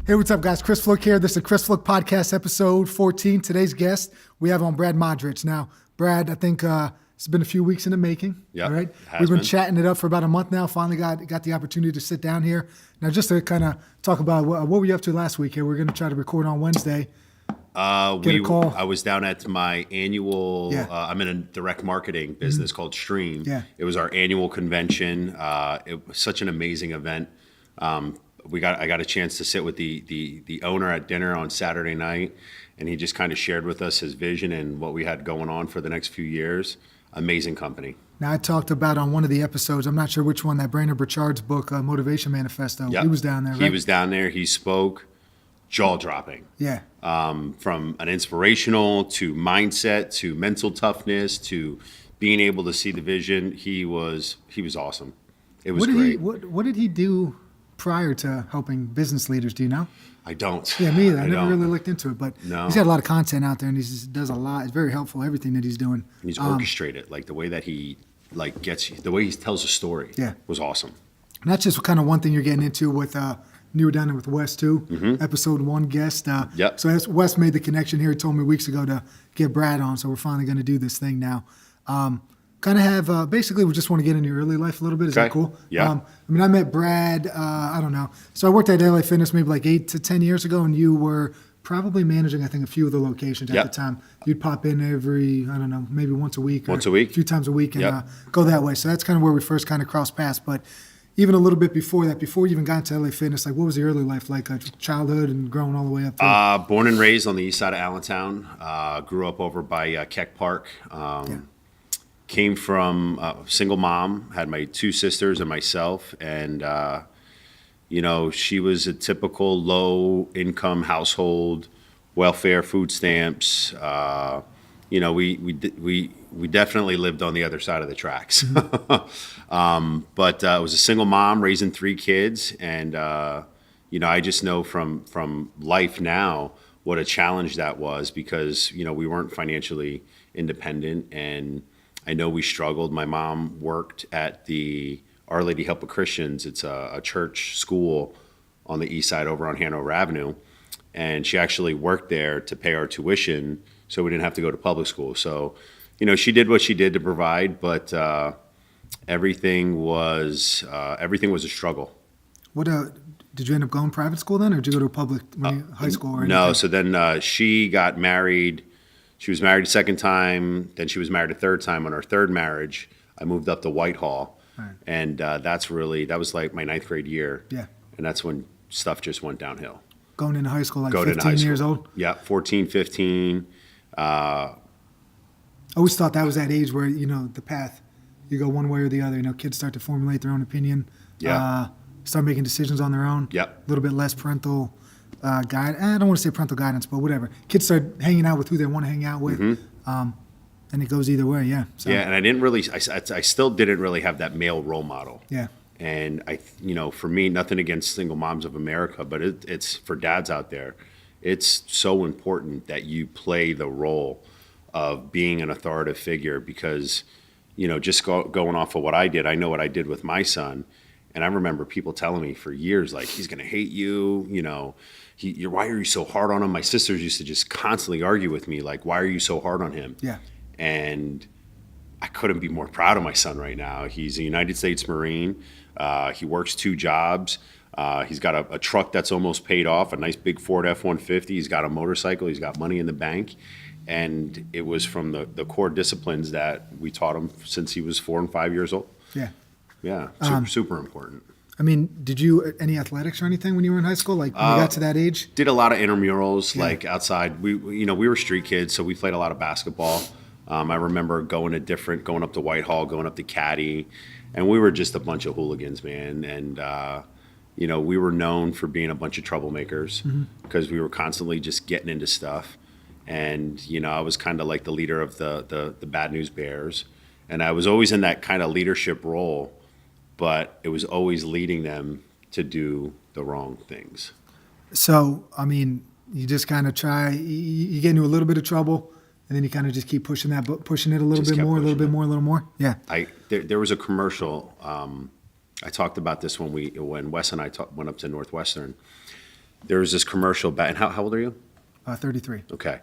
Hey, what's up, guys? Chris Fluck here. This is the Chris Fluck Podcast, episode 14. Today's guest, we have on Brad Modrich. Now, Brad, I think it's been a few weeks in the making. Yeah, right? We've been chatting it up for about a month now. Finally got the opportunity to sit down here. Now, just to kind of talk about what were you up to last week here? We're going to try to record on Wednesday. Get a call. I was down at my annual, Yeah. I'm in a direct marketing business called Stream. Yeah. It was our annual convention. It was such an amazing event. I got a chance to sit with the owner at dinner on Saturday night, and he just kind of shared with us his vision and what we had going on for the next few years. Amazing company. Now, I talked about on one of the episodes, I'm not sure which one, that Brandon Burchard's book, Motivation Manifesto. Yep. He was down there, right? He was down there. He spoke, jaw-dropping. Yeah. From an inspirational to mindset to mental toughness to being able to see the vision. He was awesome. It was great. What did he do prior to helping business leaders? Do you know? I don't. Yeah, me either. I never don't. really looked into it, but No. he's got a lot of content out there, and he does a lot. It's very helpful, everything that he's doing. And he's orchestrated, like the way that he the way he tells a story. Yeah. Was awesome. And that's just kind of one thing you're getting into with you were down there with Wes too, episode 1 guest. Yep. So as Wes made the connection here, he told me weeks ago to get Brad on, so we're finally going to do this thing now. Kind of have, basically we just want to get into your early life a little bit. Is that cool? Yeah. I met Brad, I don't know. So I worked at LA Fitness maybe like 8 to 10 years ago, and you were probably managing, I think, a few of the locations at the time. You'd pop in every, I don't know, maybe once a week. Once a week. A few times a week and go that way. So that's kind of where we first kind of crossed paths. But even a little bit before that, before you even got into LA Fitness, like what was the early life like, childhood and growing all the way up through? Born and raised on the east side of Allentown. Grew up over by Keck Park. Came from a single mom, had my 2 sisters and myself, and she was a typical low-income household, welfare, food stamps. We definitely lived on the other side of the tracks. But it was a single mom raising 3 kids, and I just know from life now what a challenge that was because we weren't financially independent, and I know we struggled. My mom worked at the Our Lady Help of Christians. It's a church school on the east side over on Hanover Avenue. And she actually worked there to pay our tuition so we didn't have to go to public school. So, she did what she did to provide, but everything was a struggle. What did you end up going private school then, or did you go to a public high school or anything? No, so then she got married. She was married a second time, then she was married a third time. On her third marriage, I moved up to Whitehall, and that was like my 9th grade year. Yeah. And that's when stuff just went downhill. Going into high school, like 15 years old? Yeah, 14, 15. I always thought that was that age where, the path, you go one way or the other. Kids start to formulate their own opinion, start making decisions on their own. Yep. A little bit less parental guide. I don't want to say parental guidance, but whatever. Kids start hanging out with who they want to hang out with, and it goes either way. Yeah. So. Yeah, and I still didn't really have that male role model. Yeah. And for me, nothing against single moms of America, but it's for dads out there. It's so important that you play the role of being an authoritative figure because, just going off of what I did, I know what I did with my son. And I remember people telling me for years, like, he's going to hate you, why are you so hard on him? My sisters used to just constantly argue with me, like, why are you so hard on him? Yeah. And I couldn't be more proud of my son right now. He's a United States Marine. He works 2 jobs. He's got a truck that's almost paid off, a nice big Ford F-150. He's got a motorcycle. He's got money in the bank. And it was from the core disciplines that we taught him since he was 4 and 5 years old. Yeah. Yeah, super important. I mean, did you any athletics or anything when you were in high school? Like when you got to that age? Did a lot of intramurals, like outside. We were street kids, so we played a lot of basketball. I remember going up to Whitehall, going up to Caddy, and we were just a bunch of hooligans, man. And we were known for being a bunch of troublemakers because we were constantly just getting into stuff. And I was kind of like the leader of the Bad News Bears, and I was always in that kind of leadership role. But it was always leading them to do the wrong things. So, I mean, you just kind of try, you get into a little bit of trouble, and then you kind of just keep pushing it a little bit more, a little more. Yeah. There was a commercial. I talked about this when Wes and I went up to Northwestern. there was this commercial back. And how old are you? 33. Okay.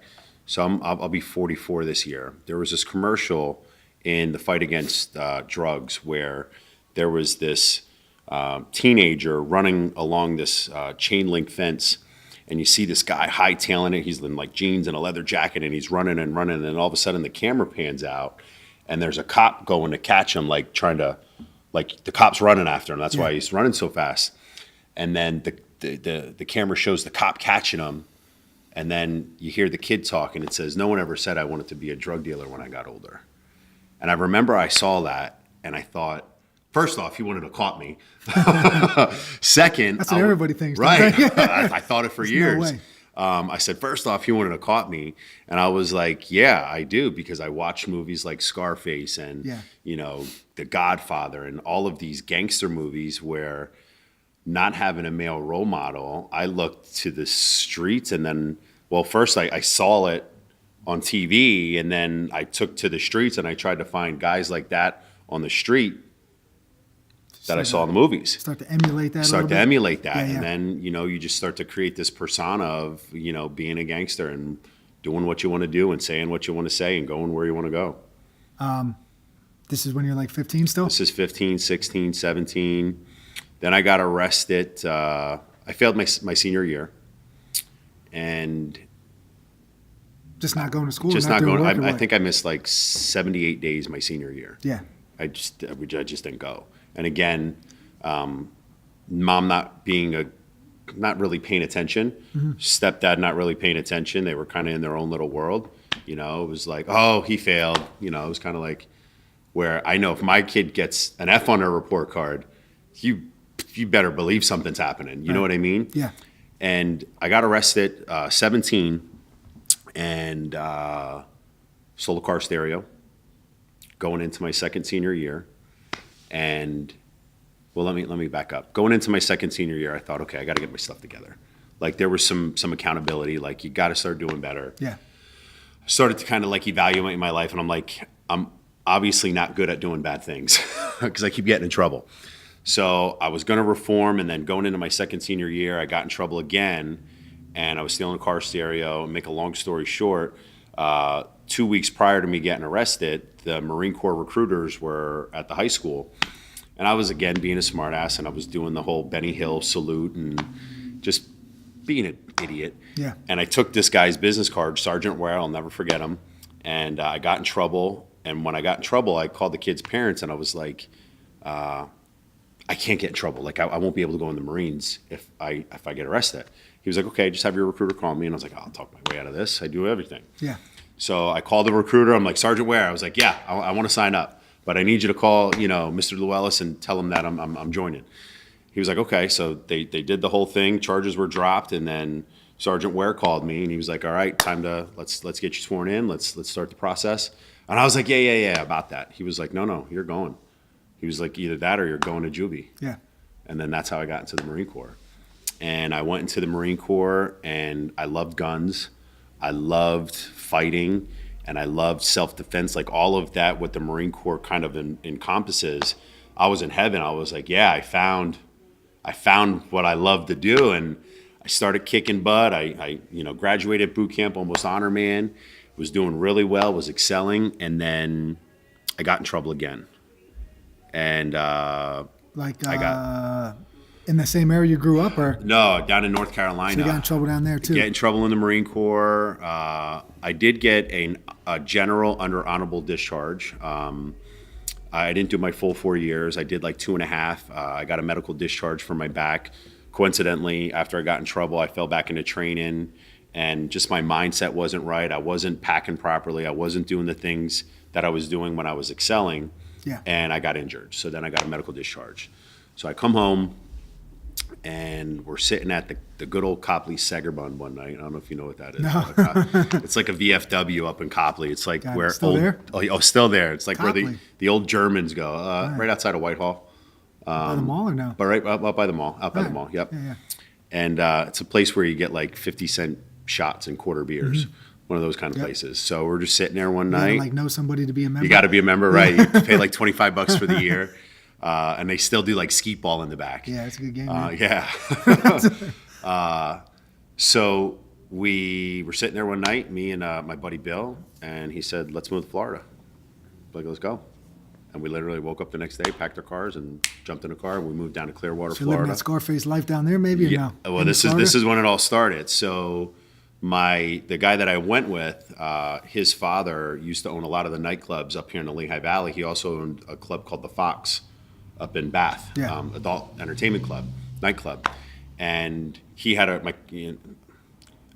So I'll be 44 this year. There was this commercial in the fight against drugs where there was this teenager running along this chain link fence, and you see this guy hightailing it. He's in like jeans and a leather jacket, and he's running and running, and all of a sudden the camera pans out, and there's a cop going to catch him, like trying to, like the cop's running after him. That's why he's running so fast. And then the camera shows the cop catching him, and then you hear the kid talk, and it says, "No one ever said I wanted to be a drug dealer when I got older." And I remember I saw that, and I thought, first off, he wanted to caught me. Second, that's what everybody thinks. Right. I thought it for years. No way. I said, first off, he wanted to caught me. And I was like, yeah, I do, because I watch movies like Scarface and, The Godfather and all of these gangster movies where not having a male role model, I looked to the streets, and then, well, first I saw it on TV, and then I took to the streets and I tried to find guys like that on the street that I saw in the movies. Start to emulate that. And then, you just start to create this persona of, being a gangster and doing what you want to do and saying what you want to say and going where you want to go. This is when you're like 15 still? This is 15, 16, 17. Then I got arrested. I failed my senior year. And just not going to school? Just not going. I think I missed like 78 days my senior year. Yeah. I just didn't go. And again, mom not really paying attention, stepdad not really paying attention. They were kind of in their own little world. It was like, oh, he failed. It was kind of like where I know if my kid gets an F on her report card, you better believe something's happening. You know what I mean? Yeah. And I got arrested 17 and sold a car stereo going into my second senior year. And well, let me back up. Going into my second senior year, I thought, okay, I got to get my stuff together. Like there was some accountability. Like you got to start doing better. Yeah. I started to kind of like evaluate my life, and I'm like, I'm obviously not good at doing bad things because I keep getting in trouble. So I was going to reform, and then going into my second senior year, I got in trouble again, and I was stealing a car stereo. And make a long story short, 2 weeks prior to me getting arrested, the Marine Corps recruiters were at the high school. And I was, again, being a smartass, and I was doing the whole Benny Hill salute and just being an idiot. Yeah. And I took this guy's business card, Sergeant Ware, I'll never forget him, and I got in trouble. And when I got in trouble, I called the kid's parents, and I was like, I can't get in trouble. Like, I won't be able to go in the Marines if I get arrested. He was like, okay, just have your recruiter call me. And I was like, I'll talk my way out of this. I do everything. Yeah. So I called the recruiter. I'm like, Sergeant Ware. I was like, yeah, I want to sign up, but I need you to call, Mr. Llewellyn and tell him that I'm joining. He was like, okay. So they did the whole thing. Charges were dropped, and then Sergeant Ware called me, and he was like, all right, time to let's get you sworn in. Let's start the process. And I was like, yeah, about that. He was like, no, you're going. He was like, either that or you're going to juvie. Yeah. And then that's how I got into the Marine Corps. And I went into the Marine Corps, and I loved guns. I loved fighting, and I loved self-defense, like all of that, what the Marine Corps kind of encompasses. I was in heaven. I was like, yeah, I found what I love to do. And I started kicking butt. I graduated boot camp, almost honor man, was doing really well, was excelling. And then I got in trouble again. And in the same area you grew up, or? No, down in North Carolina. So you got in trouble down there too? Get in trouble in the Marine Corps. I did get a general under honorable discharge. I didn't do my full 4 years. I did like 2.5. I got a medical discharge for my back. Coincidentally, after I got in trouble, I fell back into training, and just my mindset wasn't right. I wasn't packing properly. I wasn't doing the things that I was doing when I was excelling. Yeah. And I got injured. So then I got a medical discharge. So I come home, and we're sitting at the good old Copley Segerbun one night. I don't know if you know what that is. No. It's like a VFW up in Copley. It's like where still there? Oh, still there. It's like Copley. where the old Germans go, right outside of Whitehall. By the mall or no? But right up by the mall, by the mall. Yep. Yeah. And it's a place where you get like 50-cent shots and quarter beers. Mm-hmm. One of those kind of places. So we're just sitting there one night. You gotta know somebody to be a member. You got to be a member, right? You pay like $25 for the year. And they still do like skeet ball in the back. Yeah, it's a good game. Yeah. So we were sitting there one night, me and my buddy Bill, and he said, "Let's move to Florida." Like, let's go. And we literally woke up the next day, packed our cars, and jumped in a car, and we moved down to Clearwater, So you're living Florida. that Scarface life down there, maybe, or no? Well, In this Florida? is when it all started. So the guy that I went with, his father used to own a lot of the nightclubs up here in the Lehigh Valley. He also owned a club called the Fox up in Bath, Yeah. adult entertainment club, nightclub. And he had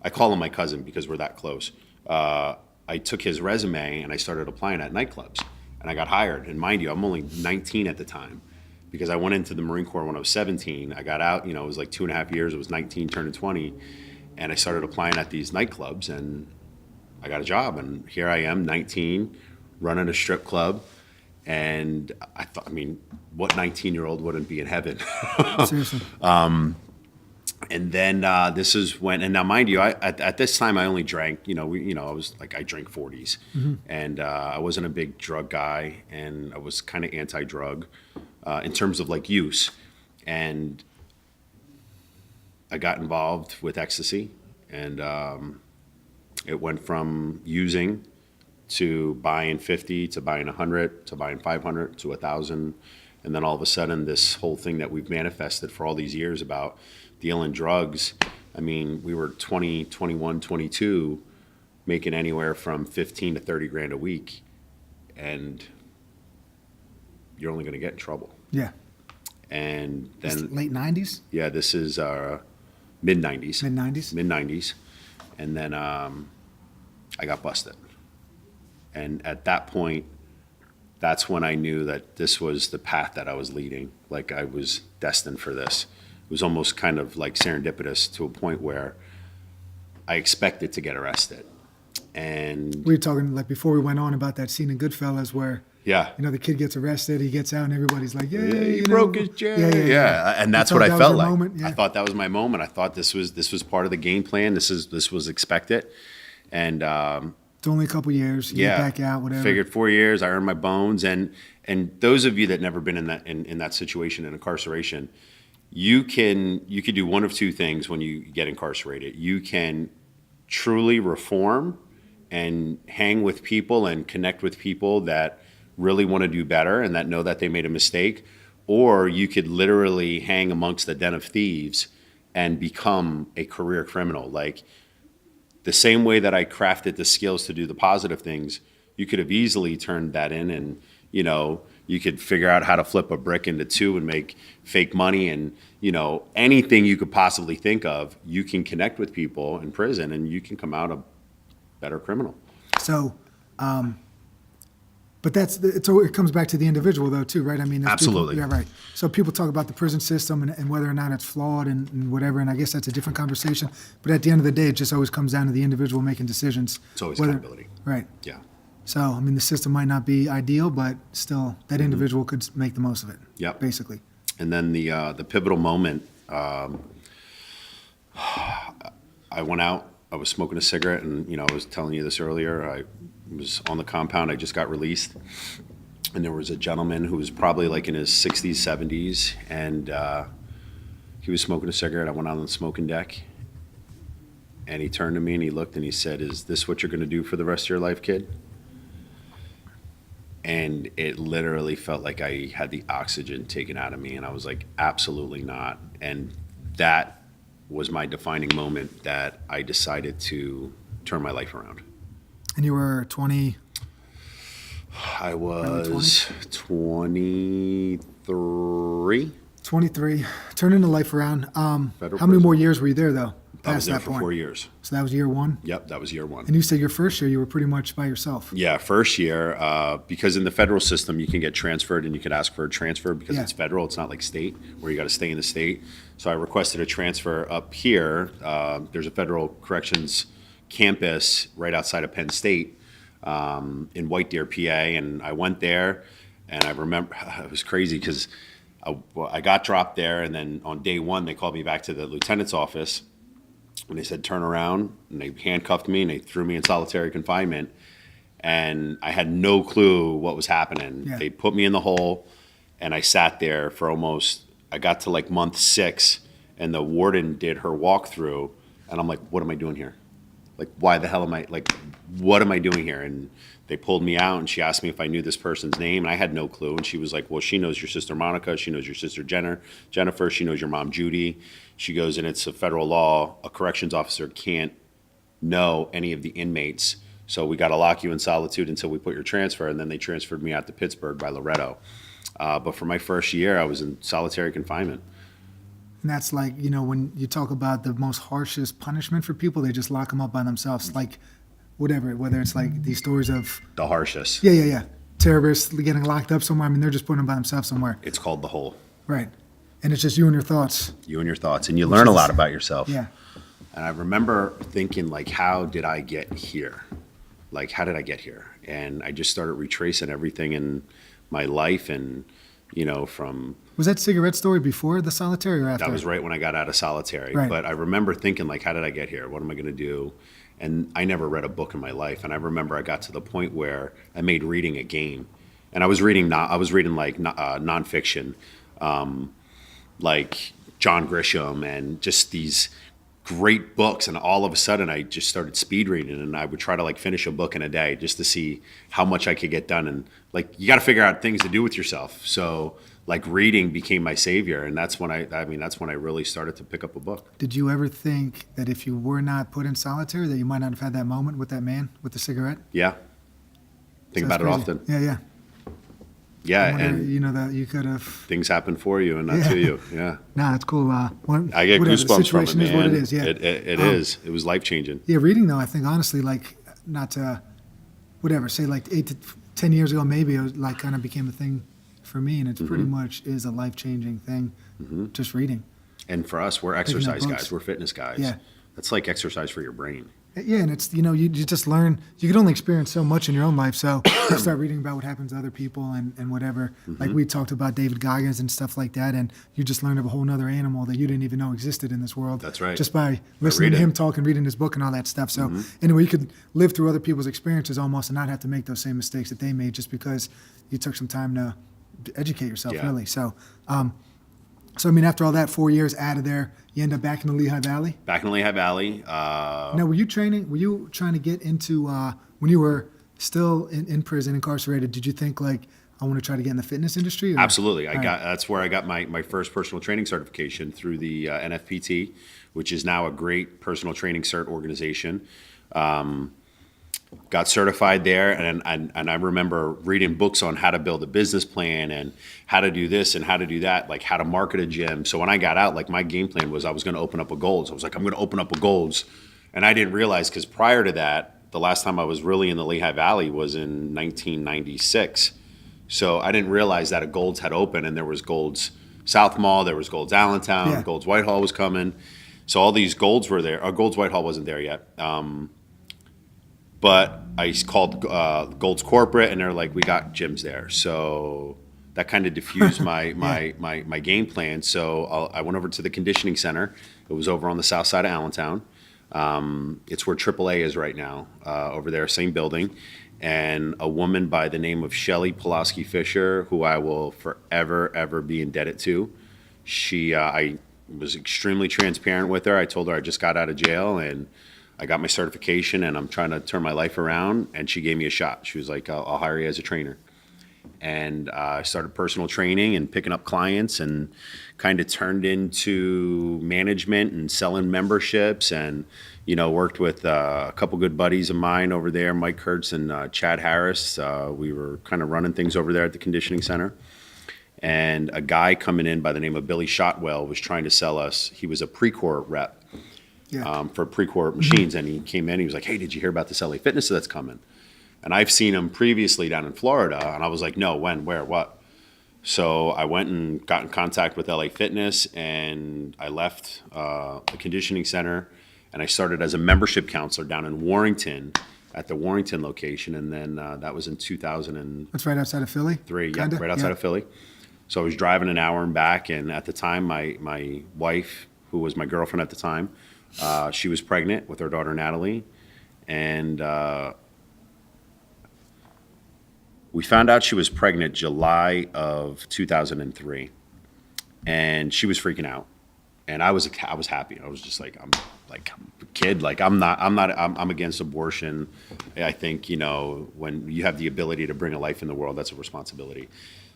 I call him my cousin because we're that close. I took his resume and I started applying at nightclubs, and I got hired. And mind you, I'm only 19 at the time because I went into the Marine Corps when I was 17. I got out, it was like 2.5 years. It was 19 turning 20. And I started applying at these nightclubs, and I got a job. And here I am, 19, running a strip club. And I thought, what 19-year-old wouldn't be in heaven? Seriously. And then this is when, and now mind you, at this time I only drank, I was like, I drank 40s, and I wasn't a big drug guy, and I was kind of anti-drug in terms of like use, and I got involved with ecstasy, and it went from using to buying 50 to buying 100 to buying 500 to 1,000, and then all of a sudden this whole thing that we've manifested for all these years about dealing drugs. We were 20, 21, 22, making anywhere from 15 to 30 grand a week, and you're only going to get in trouble. Yeah. And It's then, late 90s? yeah, this is mid 90s. Mid-90s? Mid 90s. And then I got busted. And at that point, that's when I knew that this was the path that I was leading. Like, I was destined for this. It was almost kind of like serendipitous to a point where I expected to get arrested. And We were talking, like, before we went on about that scene in Goodfellas where, yeah, the kid gets arrested, he gets out, and everybody's like, yeah, he broke his jaw. Yeah. And that's You what thought I that was felt your like. moment? Yeah. I thought that was my moment. I thought this was part of the game plan. This was expected. And It's only a couple years. You get back out, whatever. Figured 4 years, I earned my bones. And those of you that never been in that situation, in incarceration, you could do one of two things when you get incarcerated. You can truly reform and hang with people and connect with people that really want to do better and that know that they made a mistake, or you could literally hang amongst the den of thieves and become a career criminal. Like, the same way that I crafted the skills to do the positive things, you could have easily turned that in, and you could figure out how to flip a brick into two and make fake money, and anything you could possibly think of. You can connect with people in prison and you can come out a better criminal. So, but it comes back to the individual, though, too, right? There's Absolutely. People, yeah, right. So people talk about the prison system and whether or not it's flawed and whatever, and I guess that's a different conversation. But at the end of the day, it just always comes down to the individual making decisions. It's always accountability. Right. Yeah. So, the system might not be ideal, but still, that individual could make the most of it. Yep. Basically. And then the pivotal moment, I went out, I was smoking a cigarette, and I was telling you this earlier, I was on the compound, I just got released, and there was a gentleman who was probably like in his 60s, 70s, and he was smoking a cigarette. I went out on the smoking deck, and he turned to me and he looked and he said, "Is this what you're going to do for the rest of your life, kid?" And it literally felt like I had the oxygen taken out of me, and I was like, absolutely not. And that was my defining moment that I decided to turn my life around. And you were 20? I was 23. 23. Turning the life around. How Federal many prison. more years were you there, though? I was Past there that for point. 4 years. So that was year one? Yep, that was year one. And you said your first year you were pretty much by yourself. Yeah, first year, because in the federal system, you can get transferred and you can ask for a transfer because Yeah. it's federal. It's not like state where you got to stay in the state. So I requested a transfer up here. There's a federal corrections campus right outside of Penn State in White Deer, PA. And I went there, and I remember it was crazy because I got dropped there. And then on day one, they called me back to the lieutenant's office. And they said, turn around, and they handcuffed me and they threw me in solitary confinement. And I had no clue what was happening. Yeah. They put me in the hole, and I sat there for I got to like month 6, and the warden did her walkthrough, And I'm like, what am I doing here? Like, why the hell am I, like, what am I doing here? And they pulled me out and she asked me if I knew this person's name. And I had no clue. And she was like, well, she knows your sister Monica. She knows your sister Jennifer. She knows your mom Judy. She goes, and it's a federal law. A corrections officer can't know any of the inmates. So we got to lock you in solitude until we put your transfer. And then they transferred me out to Pittsburgh by Loretto. But for my first year, I was in solitary confinement. And that's like, you know, when you talk about the most harshest punishment for people, they just lock them up by themselves. Like, whether it's like these stories of... The harshest. Yeah. Terrorists getting locked up somewhere. I mean, they're just putting them by themselves somewhere. It's called the hole. Right. And it's just you and your thoughts. You and your thoughts. And you learn a lot about yourself. Yeah. And I remember thinking, like, how did I get here? Like, how did I get here? And I just started retracing everything in my life and, you know, from... Was that cigarette story before the solitary or after? That was right when I got out of solitary. Right. But I remember thinking, like, how did I get here? What am I going to do? And I never read a book in my life. And I remember I got to the point where I made reading a game. And I was reading like nonfiction, like John Grisham and just these great books. And all of a sudden I just started speed reading, and I would try to like finish a book in a day just to see how much I could get done. And like, you got to figure out things to do with yourself. So like reading became my savior. And that's when that's when I really started to pick up a book. Did you ever think that if you were not put in solitary, that you might not have had that moment with that man with the cigarette? Yeah. Think about it often. Yeah. Yeah. And you know that you could have... Things happen for you and not to you. Yeah. Nah, it's cool. I get goosebumps from it, man. Is what it is. Yeah. It is. It was life-changing. Yeah, reading though, I think honestly, like, not to, say like 8 to 10 years ago, maybe it was like kind of became a thing for me, and it's pretty much is a life-changing thing, just reading. And for us, we're exercise guys. We're fitness guys. Yeah. That's like exercise for your brain. Yeah, and it's, you just learn, you can only experience so much in your own life, so you start reading about what happens to other people and whatever. Like we talked about David Goggins and stuff like that, and you just learned of a whole nother animal that you didn't even know existed in this world. That's right. Just by listening to him talk and reading his book and all that stuff. So anyway, you could live through other people's experiences almost and not have to make those same mistakes that they made just because you took some time to educate yourself, really. So, I mean, after all that, 4 years out of there, you end up back in the Lehigh Valley? Back in the Lehigh Valley. Now, were you trying to get into, when you were still in prison, incarcerated, did you think, like, I want to try to get in the fitness industry? Or? Absolutely. That's where I got my first personal training certification through the NFPT, which is now a great personal training cert organization. Got certified there, and I remember reading books on how to build a business plan and how to do this and how to do that, like how to market a gym. So when I got out, like my game plan was I was going to open up a Gold's. I was like, I'm going to open up a Gold's. And I didn't realize, because prior to that, the last time I was really in the Lehigh Valley was in 1996. So I didn't realize that a Gold's had opened, and there was Gold's South Mall, there was Gold's Allentown, Gold's Whitehall was coming. So all these Gold's were there. Gold's Whitehall wasn't there yet. But I called Gold's Corporate, and they're like, we got gyms there. So that kind of diffused my game plan. So I went over to the conditioning center. It was over on the south side of Allentown. It's where AAA is right now, over there, same building. And a woman by the name of Shelly Pulaski Fisher, who I will forever, ever be indebted to. I was extremely transparent with her. I told her I just got out of jail, and I got my certification, and I'm trying to turn my life around. And she gave me a shot. She was like, I'll hire you as a trainer. And I started personal training and picking up clients, and kind of turned into management and selling memberships, and, worked with a couple good buddies of mine over there, Mike Kurtz and Chad Harris. We were kind of running things over there at the conditioning center. And a guy coming in by the name of Billy Shotwell was trying to sell us. He was a Precor rep. For Precor machines, and he came in. He was like, "Hey, did you hear about this LA Fitness that's coming?" And I've seen him previously down in Florida, and I was like, "No, when, where, what?" So I went and got in contact with LA Fitness, and I left the conditioning center, and I started as a membership counselor down in Warrington, at the Warrington location, and then that was in 2000. That's right outside of Philly. Right outside of Philly. So I was driving an hour and back, and at the time, my wife, who was my girlfriend at the time, she was pregnant with her daughter Natalie, and we found out she was pregnant July of 2003, and she was freaking out. And I was happy. I was just like, I'm a kid. Like I'm against abortion. I think, when you have the ability to bring a life in the world, that's a responsibility.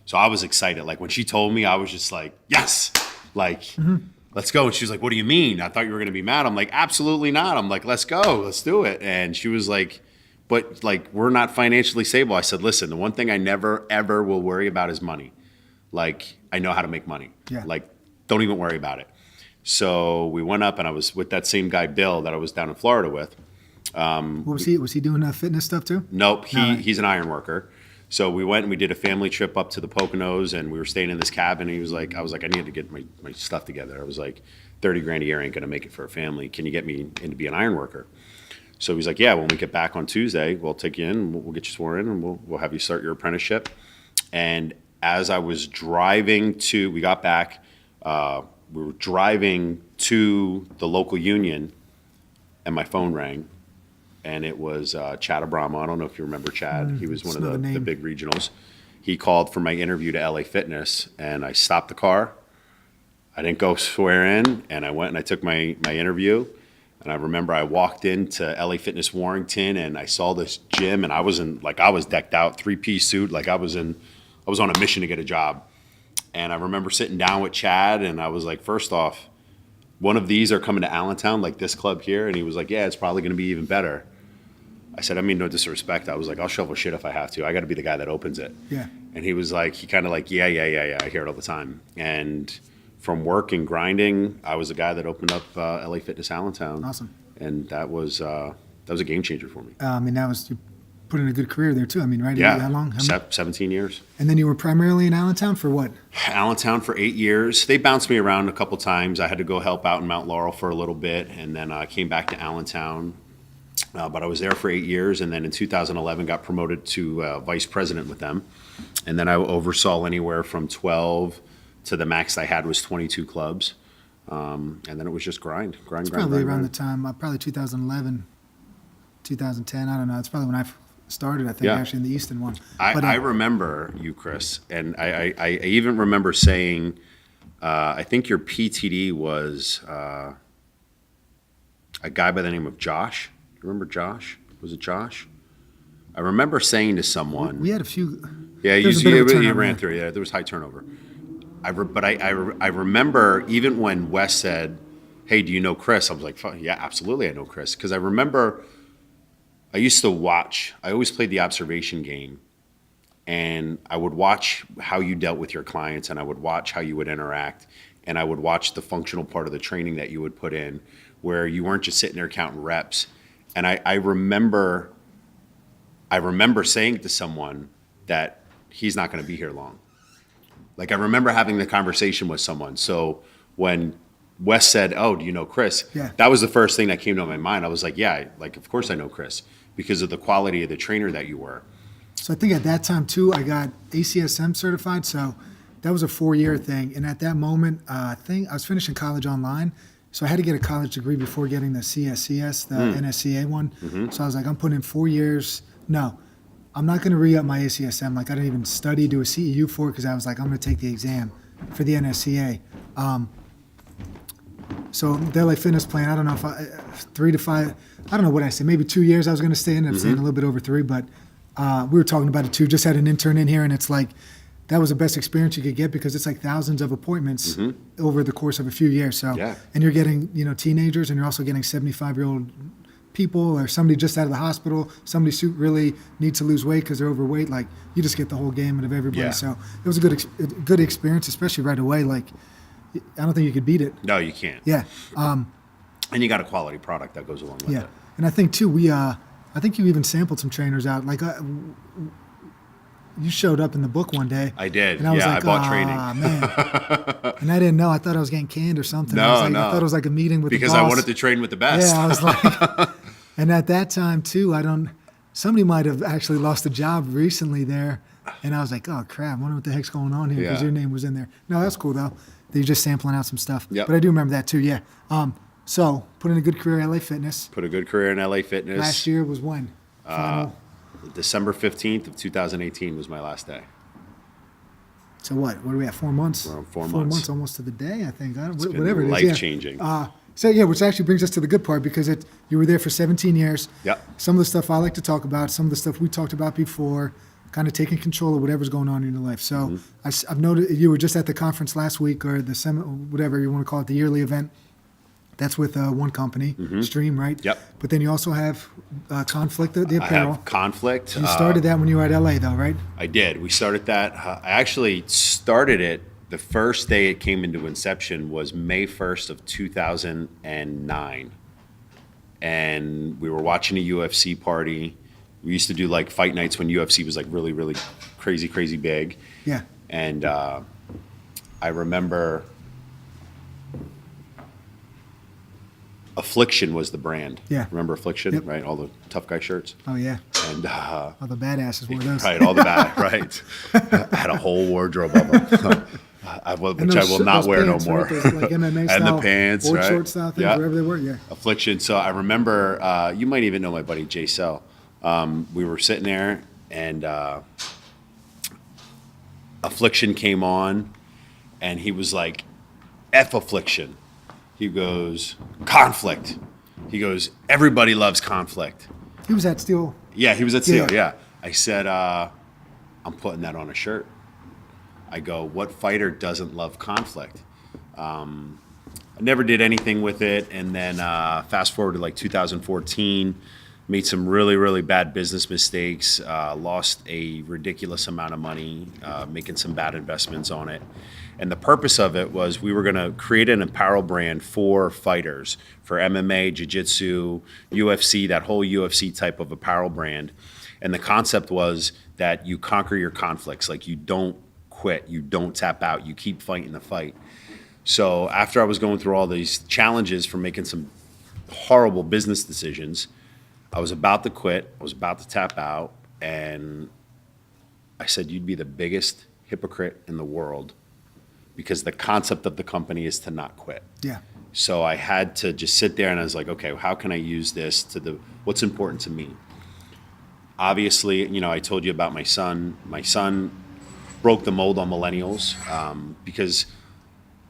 So I was excited. Like when she told me, I was just like, yes, like, let's go. And she was like, what do you mean? I thought you were going to be mad. I'm like, absolutely not. I'm like, let's go, let's do it. And she was like, but like, we're not financially stable. I said, listen, the one thing I never, ever will worry about is money. Like I know how to make money. Yeah. Like, don't even worry about it. So we went up and I was with that same guy, Bill, that I was down in Florida with. What was he? Was he doing fitness stuff too? Nope. He's an iron worker. So we went and we did a family trip up to the Poconos and we were staying in this cabin. And I was like, I need to get my stuff together. I was like, 30 grand a year ain't going to make it for a family. Can you get me in to be an iron worker? So he's like, yeah, when we get back on Tuesday, we'll take you in, we'll get you sworn in and we'll have you start your apprenticeship. And as I was driving we got back, we were driving to the local union and my phone rang and it was Chad Abramo. I don't know if you remember Chad. He was one of the big regionals. He called for my interview to LA Fitness and I stopped the car. I didn't go swear in and I went and I took my interview. And I remember I walked into LA Fitness Warrington and I saw this gym and I was decked out, 3-piece suit. Like I was on a mission to get a job. And I remember sitting down with Chad and I was like, first off, one of these are coming to Allentown, like this club here. And he was like, yeah, it's probably going to be even better. I said, I mean, no disrespect. I was like, I'll shovel shit if I have to. I got to be the guy that opens it. Yeah. And he was like, yeah. I hear it all the time. And from work and grinding, I was the guy that opened up LA Fitness Allentown. Awesome. And that was a game changer for me. You put in a good career there too. I mean, right? Yeah. How long? 17 years. And then you were primarily in Allentown for what? Allentown for 8 years. They bounced me around a couple times. I had to go help out in Mount Laurel for a little bit, and then I came back to Allentown. But I was there for 8 years, and then in 2011 got promoted to vice president with them. And then I oversaw anywhere from 12 to the max I had was 22 clubs. And then it was just grind. Probably around the time, probably 2011, 2010. I don't know. It's probably when I started, I think, actually in the Easton one. I remember you, Chris, and I even remember saying, I think your PTD was a guy by the name of Josh. You remember Josh? Was it Josh? I remember saying to someone. We had a few. Yeah, you ran through. Yeah, there was high turnover. But I remember even when Wes said, hey, do you know Chris? I was like, yeah, absolutely I know Chris. Because I remember I used to watch, I always played the observation game. And I would watch how you dealt with your clients and I would watch how you would interact. And I would watch the functional part of the training that you would put in where you weren't just sitting there counting reps. And I remember saying to someone that he's not going to be here long. Like I remember having the conversation with someone. So when Wes said, oh, do you know Chris? Yeah. That was the first thing that came to my mind. I was like, yeah, like, of course I know Chris because of the quality of the trainer that you were. So I think at that time too, I got ACSM certified. So that was a 4-year thing. And at that moment, I think I was finishing college online. So I had to get a college degree before getting the CSCS, the NSCA one. Mm-hmm. So I was like, I'm putting in 4 years. No, I'm not going to re-up my ACSM. Like I didn't even study, do a CEU for it because I was like, I'm going to take the exam for the NSCA. So the LA Fitness plan, I don't know if 3 to 5, I don't know what I said, maybe 2 years I was going to stay in. I'm staying a little bit over 3, but we were talking about it too. Just had an intern in here and it's like, that was the best experience you could get because it's like thousands of appointments over the course of a few years. So, and you're getting, teenagers and you're also getting 75-year-old people or somebody just out of the hospital, somebody who really needs to lose weight because they're overweight. Like you just get the whole gamut of everybody. Yeah. So it was a good experience, especially right away. Like I don't think you could beat it. No, you can't. Yeah. And you got a quality product that goes along with it. And I think too, I think you even sampled some trainers out. Like you showed up in the book one day. I did. And I was like, I bought training. Man. And I didn't know. I thought I was getting canned or something. No. I thought it was like a meeting with the boss. Because I wanted to train with the best. Yeah, I was like, and at that time too, somebody might have actually lost a job recently there. And I was like, oh crap, I wonder what the heck's going on here because your name was in there. No, that's cool though. They're just sampling out some stuff. Yep. But I do remember that too, yeah. So put in a good career in LA Fitness. Put a good career in LA Fitness. Last year was when? December 15th of 2018 was my last day. So what are we at? 4 months? We're on 4 4 months. months almost to the day, I think. It's been Whatever it is. life-changing. So yeah, which actually brings us to the good part because you were there for 17 years. Yep. Some of the stuff I like to talk about, some of the stuff we talked about before, kind of taking control of whatever's going on in your life. So I've noted you were just at the conference last week or the whatever you want to call it, the yearly event. That's with one company, Stream, right? Yep. But then you also have Conflict, the I apparel. have Conflict. You started that when you were at LA, though, right? I did. We started that. I actually started it. The first day it came into inception was May 1st of 2009. And we were watching a UFC party. We used to do like fight nights when UFC was like really, really crazy, crazy big. Yeah. And I remember Affliction was the brand. Yeah. Remember Affliction, Yep. right? All the tough guy shirts. Oh, yeah. And All the badasses wore those. right, all the bad, right. I had a whole wardrobe of them, which I will not wear pants, no more. Right? Those, like MMA And style, the pants, board right? short style things, Yeah. wherever they were. Yeah. Affliction. So I remember, you might even know my buddy Jay Sell. We were sitting there, and Affliction came on, and he was like, F Affliction. He goes, Conflict. He goes, everybody loves Conflict. He was at Steel. Yeah, he was at Steel, Yeah. yeah. I said, I'm putting that on a shirt. I go, what fighter doesn't love Conflict? I never did anything with it. And then fast forward to like 2014, made some really, really bad business mistakes, lost a ridiculous amount of money, making some bad investments on it. And the purpose of it was we were going to create an apparel brand for fighters, for MMA, jiu-jitsu, UFC, that whole UFC type of apparel brand. And the concept was that you conquer your conflicts. Like you don't quit, you don't tap out, you keep fighting the fight. So after I was going through all these challenges from making some horrible business decisions, I was about to quit, I was about to tap out, and I said, you'd be the biggest hypocrite in the world because the concept of the company is to not quit. Yeah. So I had to just sit there and I was like, okay, how can I use this to what's important to me? Obviously, I told you about my son. My son broke the mold on millennials because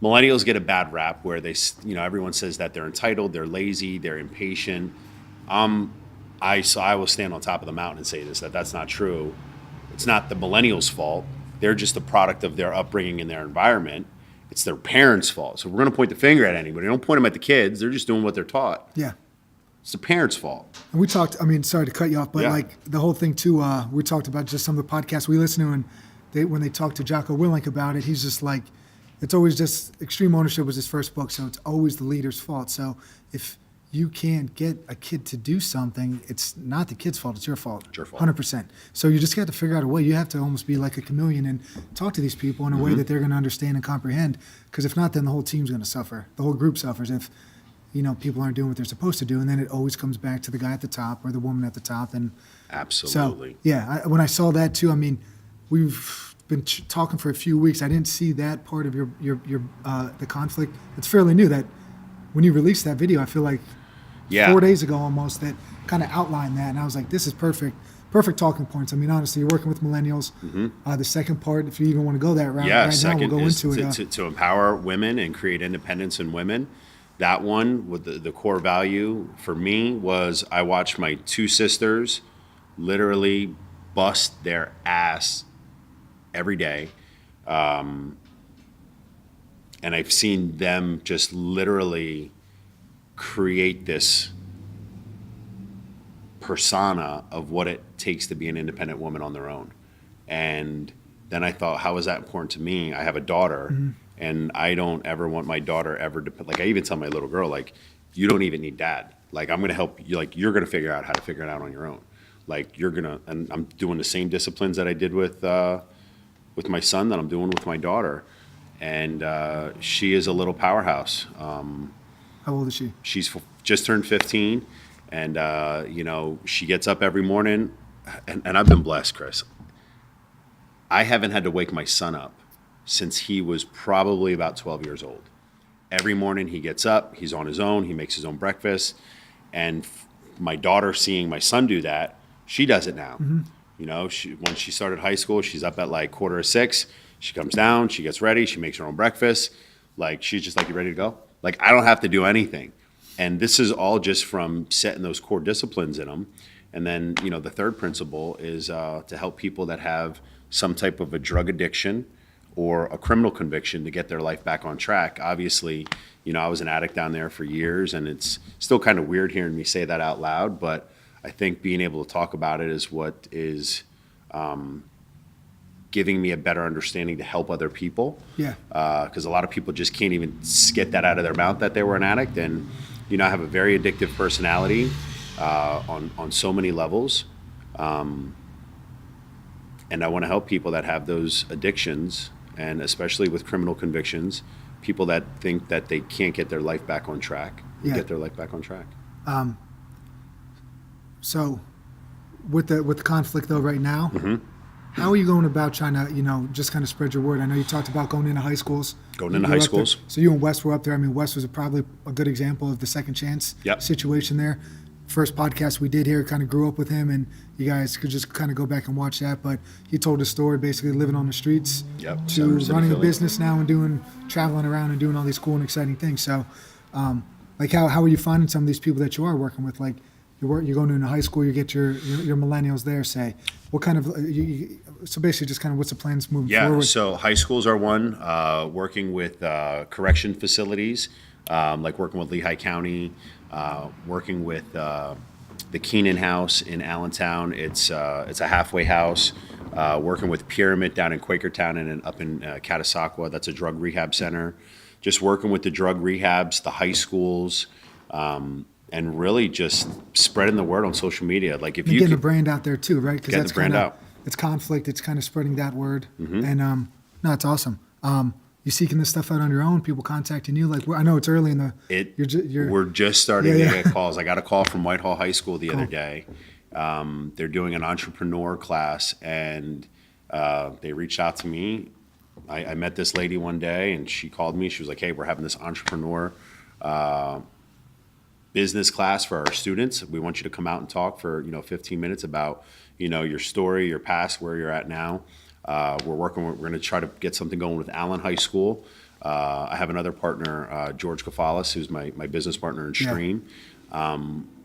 millennials get a bad rap where they, everyone says that they're entitled, they're lazy, they're impatient. I will stand on top of the mountain and say this, that's not true. It's not the millennials' fault. They're just a product of their upbringing and their environment. It's their parents' fault. So we're going to point the finger at anybody. Don't point them at the kids. They're just doing what they're taught. Yeah. It's the parents' fault. And we talked, sorry to cut you off, but like the whole thing too, we talked about just some of the podcasts we listen to, and when they talked to Jocko Willink about it, he's just like, it's always just Extreme Ownership was his first book, so it's always the leader's fault. So if you can't get a kid to do something, it's not the kid's fault, it's your fault. It's your fault. 100%. So you just got to figure out a way. You have to almost be like a chameleon and talk to these people in a way that they're going to understand and comprehend, because if not, then the whole team's going to suffer. The whole group suffers if people aren't doing what they're supposed to do, and then it always comes back to the guy at the top or the woman at the top. And Absolutely. So, yeah, when I saw that too, we've been talking for a few weeks. I didn't see that part of your the conflict. It's fairly new that when you released that video, I feel like 4 days ago almost, that kind of outlined that, and I was like, this is perfect talking points. Honestly, you're working with millennials. The second part, if you even want to go that route, now we'll go into it. To empower women and create independence in women. That one, with the core value for me was I watched my two sisters literally bust their ass every day. And I've seen them just literally create this persona of what it takes to be an independent woman on their own. And then I thought, how is that important to me? I have a daughter, and I don't ever want my daughter ever to, like, I even tell my little girl, like, you don't even need dad. Like, I'm going to help you. Like, you're going to figure out how to figure it out on your own. Like, and I'm doing the same disciplines that I did with my son that I'm doing with my daughter. And she is a little powerhouse. How old is she? She's just turned 15, and she gets up every morning, and I've been blessed, Chris. I haven't had to wake my son up since he was probably about 12 years old. Every morning he gets up, he's on his own, he makes his own breakfast, and my daughter, seeing my son do that, she does it now. When she started high school, she's up at like 5:45. She comes down, she gets ready, she makes her own breakfast. Like, she's just like, you ready to go? Like, I don't have to do anything. And this is all just from setting those core disciplines in them. And then, the third principle is to help people that have some type of a drug addiction or a criminal conviction to get their life back on track. Obviously, I was an addict down there for years, and it's still kind of weird hearing me say that out loud, but I think being able to talk about it is what is giving me a better understanding to help other people. Yeah. Because a lot of people just can't even get that out of their mouth that they were an addict. And, I have a very addictive personality on so many levels. And I want to help people that have those addictions, and especially with criminal convictions, people that think that they can't get their life back on track, get their life back on track. So with the conflict though right now, how are you going about trying to, just kind of spread your word? I know you talked about going into high schools. Going into high schools. So you and Wes were up there. I mean, Wes was probably a good example of the second chance situation there. First podcast we did here, kind of grew up with him, and you guys could just kind of go back and watch that. But he told a story, basically living on the streets to running a business now and traveling around and doing all these cool and exciting things. So, like, how are you finding some of these people that you are working with? Like, you're going into high school, you get your millennials there. Say, what kind of so basically just kind of what's the plans moving forward? Yeah, so high schools are one. Working with correction facilities, like working with Lehigh County. Working with the Keenan House in Allentown. It's a halfway house. Working with Pyramid down in Quakertown and up in Catasauqua. That's a drug rehab center. Just working with the drug rehabs, the high schools, and really just spreading the word on social media. Like, if you getting the brand out there too, right? Because that's the brand out. It's conflict. It's kind of spreading that word, and no, it's awesome. You seeking this stuff out on your own? People contacting you? Like, I know it's early in the. We're just starting to get calls. I got a call from Whitehall High School the other day. They're doing an entrepreneur class, and they reached out to me. I met this lady one day, and she called me. She was like, "Hey, we're having this entrepreneur business class for our students. We want you to come out and talk for 15 minutes about your story, your past, where you're at now." We're going to try to get something going with Allen High School. I have another partner, George Koufalis, who's my business partner in Stream,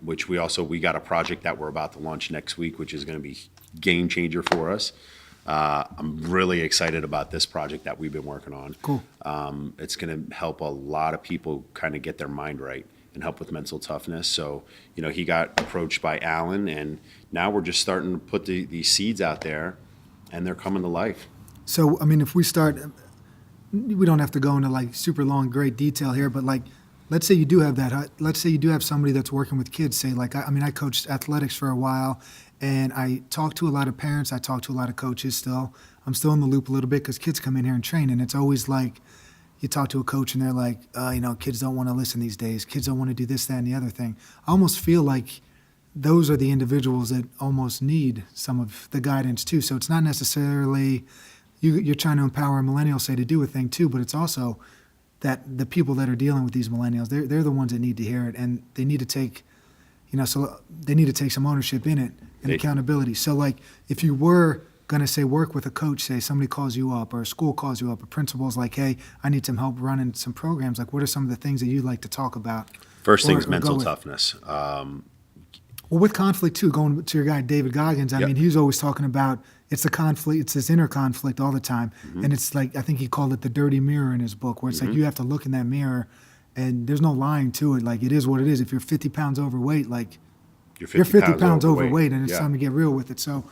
which we got a project that we're about to launch next week, which is going to be game changer for us. I'm really excited about this project that we've been working on. Cool. It's going to help a lot of people kind of get their mind right and help with mental toughness. So, he got approached by Allen, and now we're just starting to put these seeds out there, and they're coming to life. So, I mean, if we start, we don't have to go into like super long, great detail here, but like, let's say you do have that. Let's say you do have somebody that's working with kids. Say, like, I coached athletics for a while, and I talk to a lot of parents. I talk to a lot of coaches still. I'm still in the loop a little bit because kids come in here and train, and it's always like, you talk to a coach and they're like, kids don't want to listen these days. Kids don't want to do this, that, and the other thing. I almost feel like those are the individuals that almost need some of the guidance too. So it's not necessarily you're trying to empower a millennial, say, to do a thing too, but it's also that the people that are dealing with these millennials, they're the ones that need to hear it, and they need to take, so they need to take some ownership in it and accountability. So like, if you were going to say work with a coach, say somebody calls you up or a school calls you up, a principal's like, hey, I need some help running some programs. Like, what are some of the things that you'd like to talk about? First thing is mental toughness. Well, with conflict too, going to your guy David Goggins, I mean, he's always talking about it's the conflict, it's this inner conflict all the time, and it's like, I think he called it the dirty mirror in his book, where it's like you have to look in that mirror, and there's no lying to it. Like, it is what it is. If you're 50 pounds overweight, like you're 50 pounds overweight, and it's time to get real with it. So,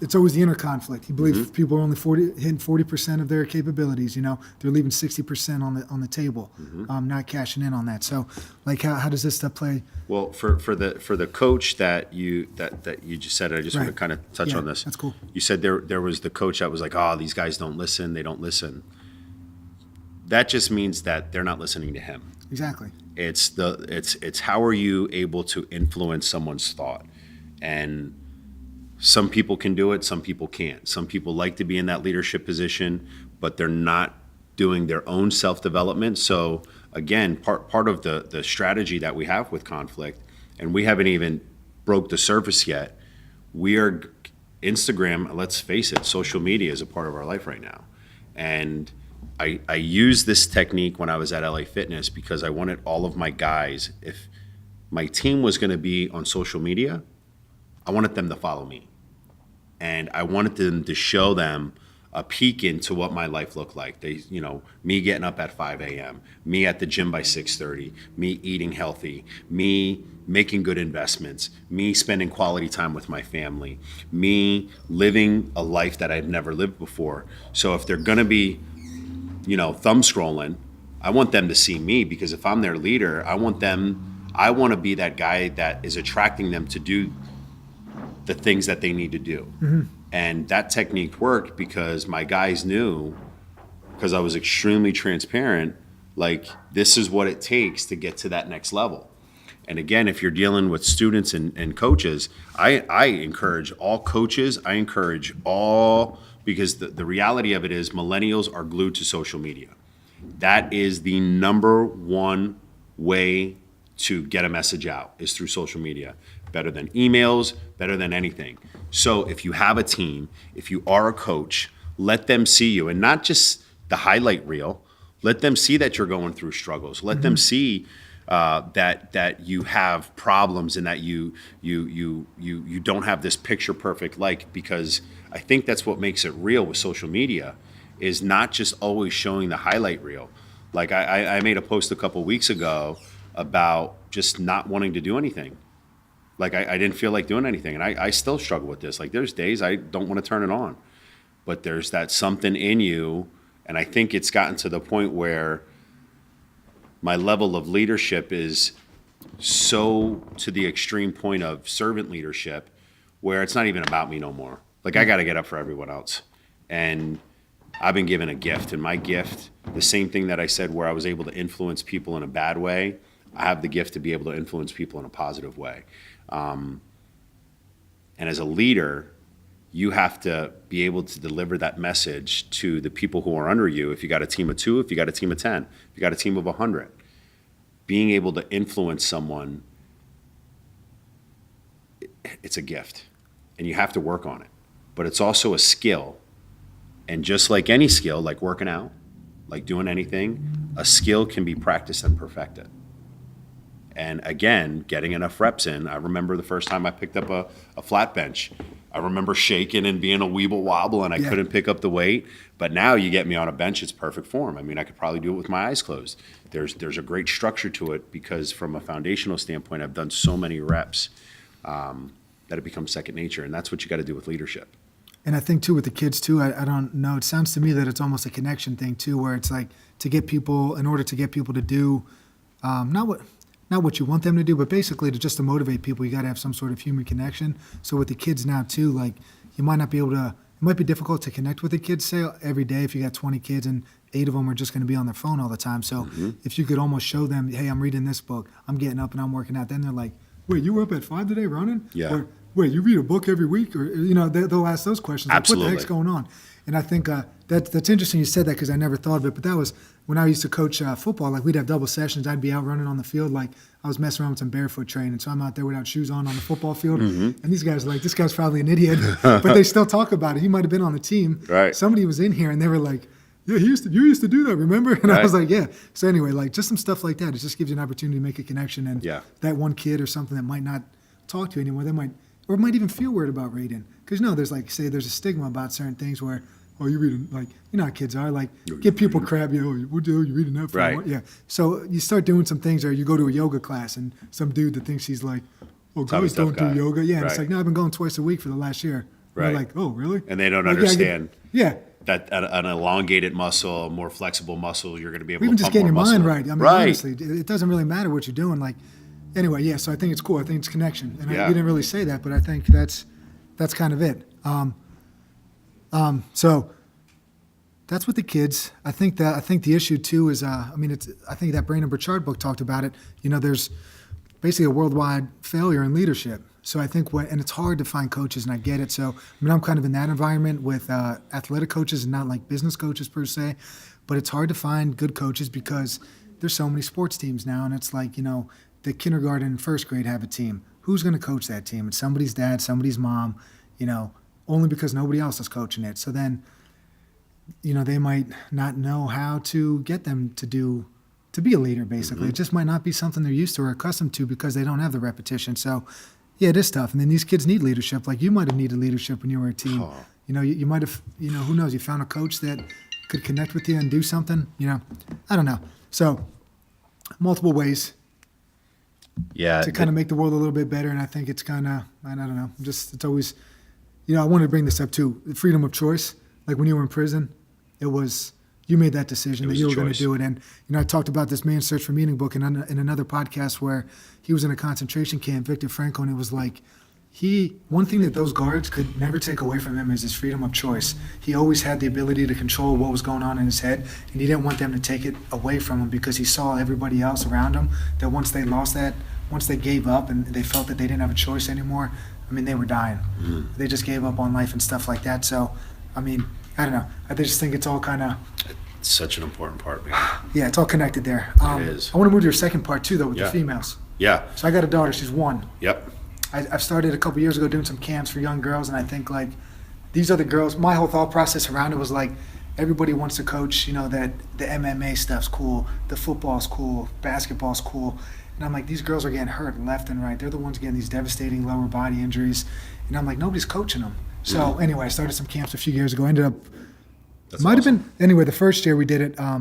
it's always the inner conflict. He believes people are only hitting 40% of their capabilities. They're leaving 60% on the table, not cashing in on that. So, like, how does this stuff play? Well, for the coach that you just said, I just want to kind of touch on this. That's cool. You said there was the coach that was like, oh, these guys don't listen. They don't listen. That just means that they're not listening to him. Exactly. It's how are you able to influence someone's thought, and some people can do it, some people can't. Some people like to be in that leadership position, but they're not doing their own self-development. So again, part of the strategy that we have with conflict, and we haven't even broke the surface yet, we are Instagram, let's face it, social media is a part of our life right now. And I used this technique when I was at LA Fitness because I wanted all of my guys, if my team was going to be on social media, I wanted them to follow me. And I wanted them to show them a peek into what my life looked like. Me getting up at 5 a.m., me at the gym by 6:30, me eating healthy, me making good investments, me spending quality time with my family, me living a life that I've never lived before. So if they're gonna be, thumb scrolling, I want them to see me, because if I'm their leader, I want to be that guy that is attracting them to do the things that they need to do. Mm-hmm. And that technique worked because my guys knew, because I was extremely transparent, like, this is what it takes to get to that next level. And again, if you're dealing with students and coaches, I encourage all coaches, because the reality of it is millennials are glued to social media. That is the number one way to get a message out, is through social media. Better than emails, better than anything. So if you have a team, if you are a coach, let them see you, and not just the highlight reel. Let them see that you're going through struggles. Let them see that you have problems, and that you don't have this picture perfect life, because I think that's what makes it real with social media, is not just always showing the highlight reel. Like I made a post a couple weeks ago about just not wanting to do anything. Like I didn't feel like doing anything, and I still struggle with this. Like, there's days I don't want to turn it on, but there's that something in you, and I think it's gotten to the point where my level of leadership is so to the extreme point of servant leadership, where it's not even about me no more. Like, I got to get up for everyone else, and I've been given a gift, and my gift, the same thing that I said where I was able to influence people in a bad way, I have the gift to be able to influence people in a positive way. And as a leader, you have to be able to deliver that message to the people who are under you. If you got a team of 2, if you got a team of 10, if you got a team of 100, being able to influence someone, it's a gift, and you have to work on it. But it's also a skill. And just like any skill, like working out, like doing anything, a skill can be practiced and perfected. And again, getting enough reps in. I remember the first time I picked up a flat bench. I remember shaking and being a weeble wobble, and I couldn't pick up the weight. But now you get me on a bench, it's perfect form. I mean, I could probably do it with my eyes closed. There's a great structure to it, because from a foundational standpoint, I've done so many reps that it becomes second nature. And that's what you got to do with leadership. And I think, too, with the kids, too, I don't know, it sounds to me that it's almost a connection thing, too, where it's like in order to get people to do not what you want them to do, but basically to motivate people, you got to have some sort of human connection. So with the kids now, too, like, you might not be able to, it might be difficult to connect with the kids, say, every day if you got 20 kids and 8 of them are just going to be on their phone all the time. So if you could almost show them, hey, I'm reading this book, I'm getting up and I'm working out, then they're like, wait, you were up at 5 today running? Yeah. Or, wait, you read a book every week? Or, they'll ask those questions. Absolutely. Like, what the heck's going on? And I think that's interesting you said that, because I never thought of it. But that was when I used to coach football. Like, we'd have double sessions. I'd be out running on the field. Like, I was messing around with some barefoot training. So I'm out there without shoes on the football field. And these guys are like, this guy's probably an idiot. But they still talk about it. He might have been on the team. Right. Somebody was in here and they were like, yeah, you used to do that, remember? And I was like, yeah. So anyway, like, just some stuff like that. It just gives you an opportunity to make a connection. And that one kid or something that might not talk to you anymore, might even feel weird about reading. Because, there's there's a stigma about certain things where, oh, you reading, like, how kids are, like, give people crap, what the hell you reading that for? Right. Yeah. So you start doing some things, or you go to a yoga class and some dude that thinks he's like, oh, guys don't do yoga. Yeah. And it's like, no, I've been going twice a week for the last year. Right. They're like, oh, really? And they don't understand. Yeah. That an elongated muscle, a more flexible muscle, you're going to be able even to just pump getting more your mind muscle. right. I mean, honestly, it doesn't really matter what you're doing. Like, anyway, yeah. So I think it's cool. I think it's connection, and you didn't really say that, but I think that's kind of it. So that's with the kids. I think the issue too is, I think that Brandon Burchard book talked about it. There's basically a worldwide failure in leadership. So I think and it's hard to find coaches, and I get it. So I'm kind of in that environment with athletic coaches and not like business coaches per se, but it's hard to find good coaches because there's so many sports teams now, and it's like, the kindergarten and first grade have a team. Who's going to coach that team? It's somebody's dad, somebody's mom, only because nobody else is coaching it. So then, they might not know how to get them to be a leader, basically. Mm-hmm. It just might not be something they're used to or accustomed to because they don't have the repetition. So, yeah, it is tough. And then these kids need leadership. Like you might have needed leadership when you were a teen. Oh. You might have, who knows, you found a coach that could connect with you and do something, I don't know. So multiple ways to kind of make the world a little bit better. And I think it's kind of, I don't know, it's always, I wanted to bring this up too, the freedom of choice. Like when you were in prison, it was, you made that decision that you were going to do it. And, I talked about this Man's Search for Meaning book in another podcast where he was in a concentration camp, Viktor Frankl, and it was like, one thing that those guards could never take away from him is his freedom of choice. He always had the ability to control what was going on in his head, and he didn't want them to take it away from him because he saw everybody else around him that once they lost that, once they gave up and they felt that they didn't have a choice anymore, they were dying. Mm. They just gave up on life and stuff like that. So, I don't know. I just think it's all kind of... It's such an important part, man. Yeah, it's all connected there. It is. I want to move to your second part, too, though, with the females. Yeah. So I got a daughter. She's 1. Yep. I've started a couple years ago doing some camps for young girls, and I think, like, these are the girls. My whole thought process around it was, like, everybody wants to coach, that the MMA stuff's cool, the football's cool, basketball's cool. And I'm like, these girls are getting hurt left and right. They're the ones getting these devastating lower body injuries. And I'm like, nobody's coaching them. So anyway, I started some camps a few years ago. Ended up, have been, anyway, the first year we did it, I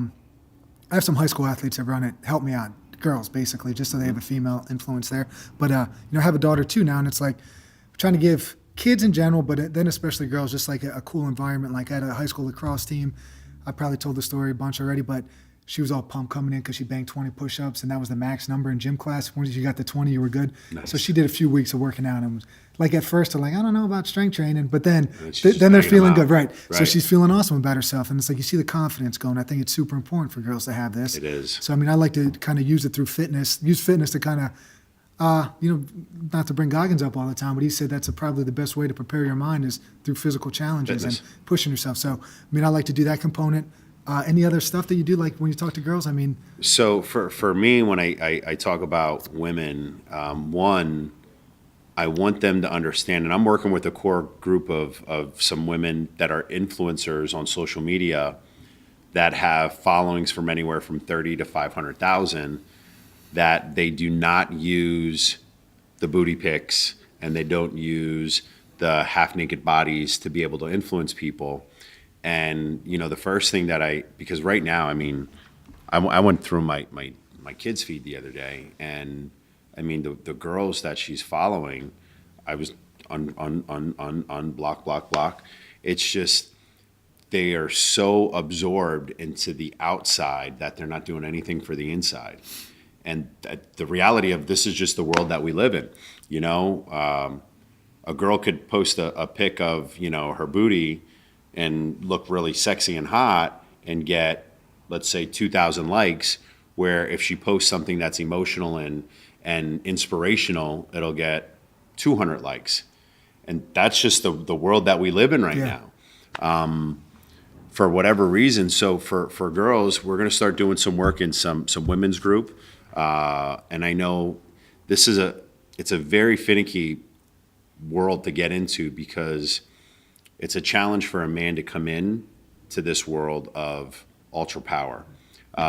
have some high school athletes that run it, help me out, girls basically, just so they have a female influence there. But, I have a daughter too now, and it's like, I'm trying to give kids in general, but then especially girls, just like a cool environment. Like I had a high school lacrosse team. I probably told the story a bunch already, but she was all pumped coming in because she banged 20 push-ups, and that was the max number in gym class. Once you got to 20, you were good. Nice. So she did a few weeks of working out, and was like at first they're like, I don't know about strength training, but then they're feeling good, right? So she's feeling awesome about herself, and it's like you see the confidence going. I think it's super important for girls to have this. It is. So I like to kind of use it through fitness. Use fitness to kind of, not to bring Goggins up all the time, but he said that's probably the best way to prepare your mind is through physical challenges and pushing yourself. So I like to do that component. Any other stuff that you do, like when you talk to girls? So for me, when I talk about women, one, I want them to understand, and I'm working with a core group of some women that are influencers on social media that have followings from anywhere from 30 to 500,000, that they do not use the booty pics and they don't use the half naked bodies to be able to influence people. And, the first thing because right now, I went through my kids' feed the other day, and the girls that she's following, I was on block. It's just, they are so absorbed into the outside that they're not doing anything for the inside. And the reality of this is just the world that we live in. A girl could post a pic of, her booty and look really sexy and hot and get, let's say, 2,000 likes, where if she posts something that's emotional and inspirational, it'll get 200 likes. And that's just the world that we live in right now. For whatever reason. So for girls, we're going to start doing some work in some women's group. And I know it's a very finicky world to get into, because it's a challenge for a man to come in to this world of ultra power.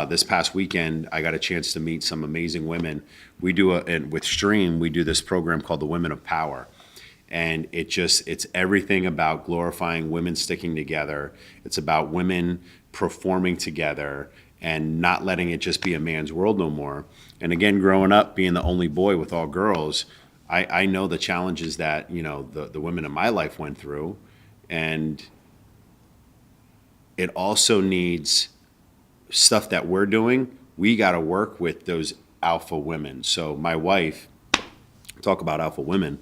This past weekend, I got a chance to meet some amazing women. We do and with Stream, we do this program called the Women of Power. And it's everything about glorifying women sticking together. It's about women performing together and not letting it just be a man's world no more. And again, growing up, being the only boy with all girls, I know the challenges that, the women in my life went through. And it also needs stuff that we're doing. We got to work with those alpha women. So my wife, talk about alpha women,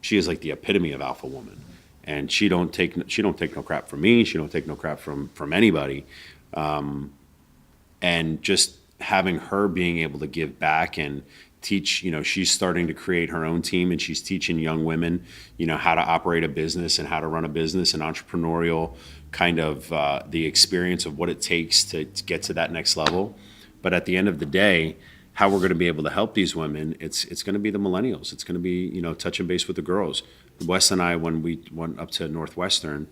she is like the epitome of alpha woman. And she don't take no crap from me. She don't take no crap from anybody. And just having her being able to give back and teach, she's starting to create her own team, and she's teaching young women, how to operate a business and how to run a business and entrepreneurial kind of the experience of what it takes to get to that next level. But at the end of the day, how we're going to be able to help these women, it's going to be the millennials. It's going to be, touching base with the girls. Wes and I, when we went up to Northwestern,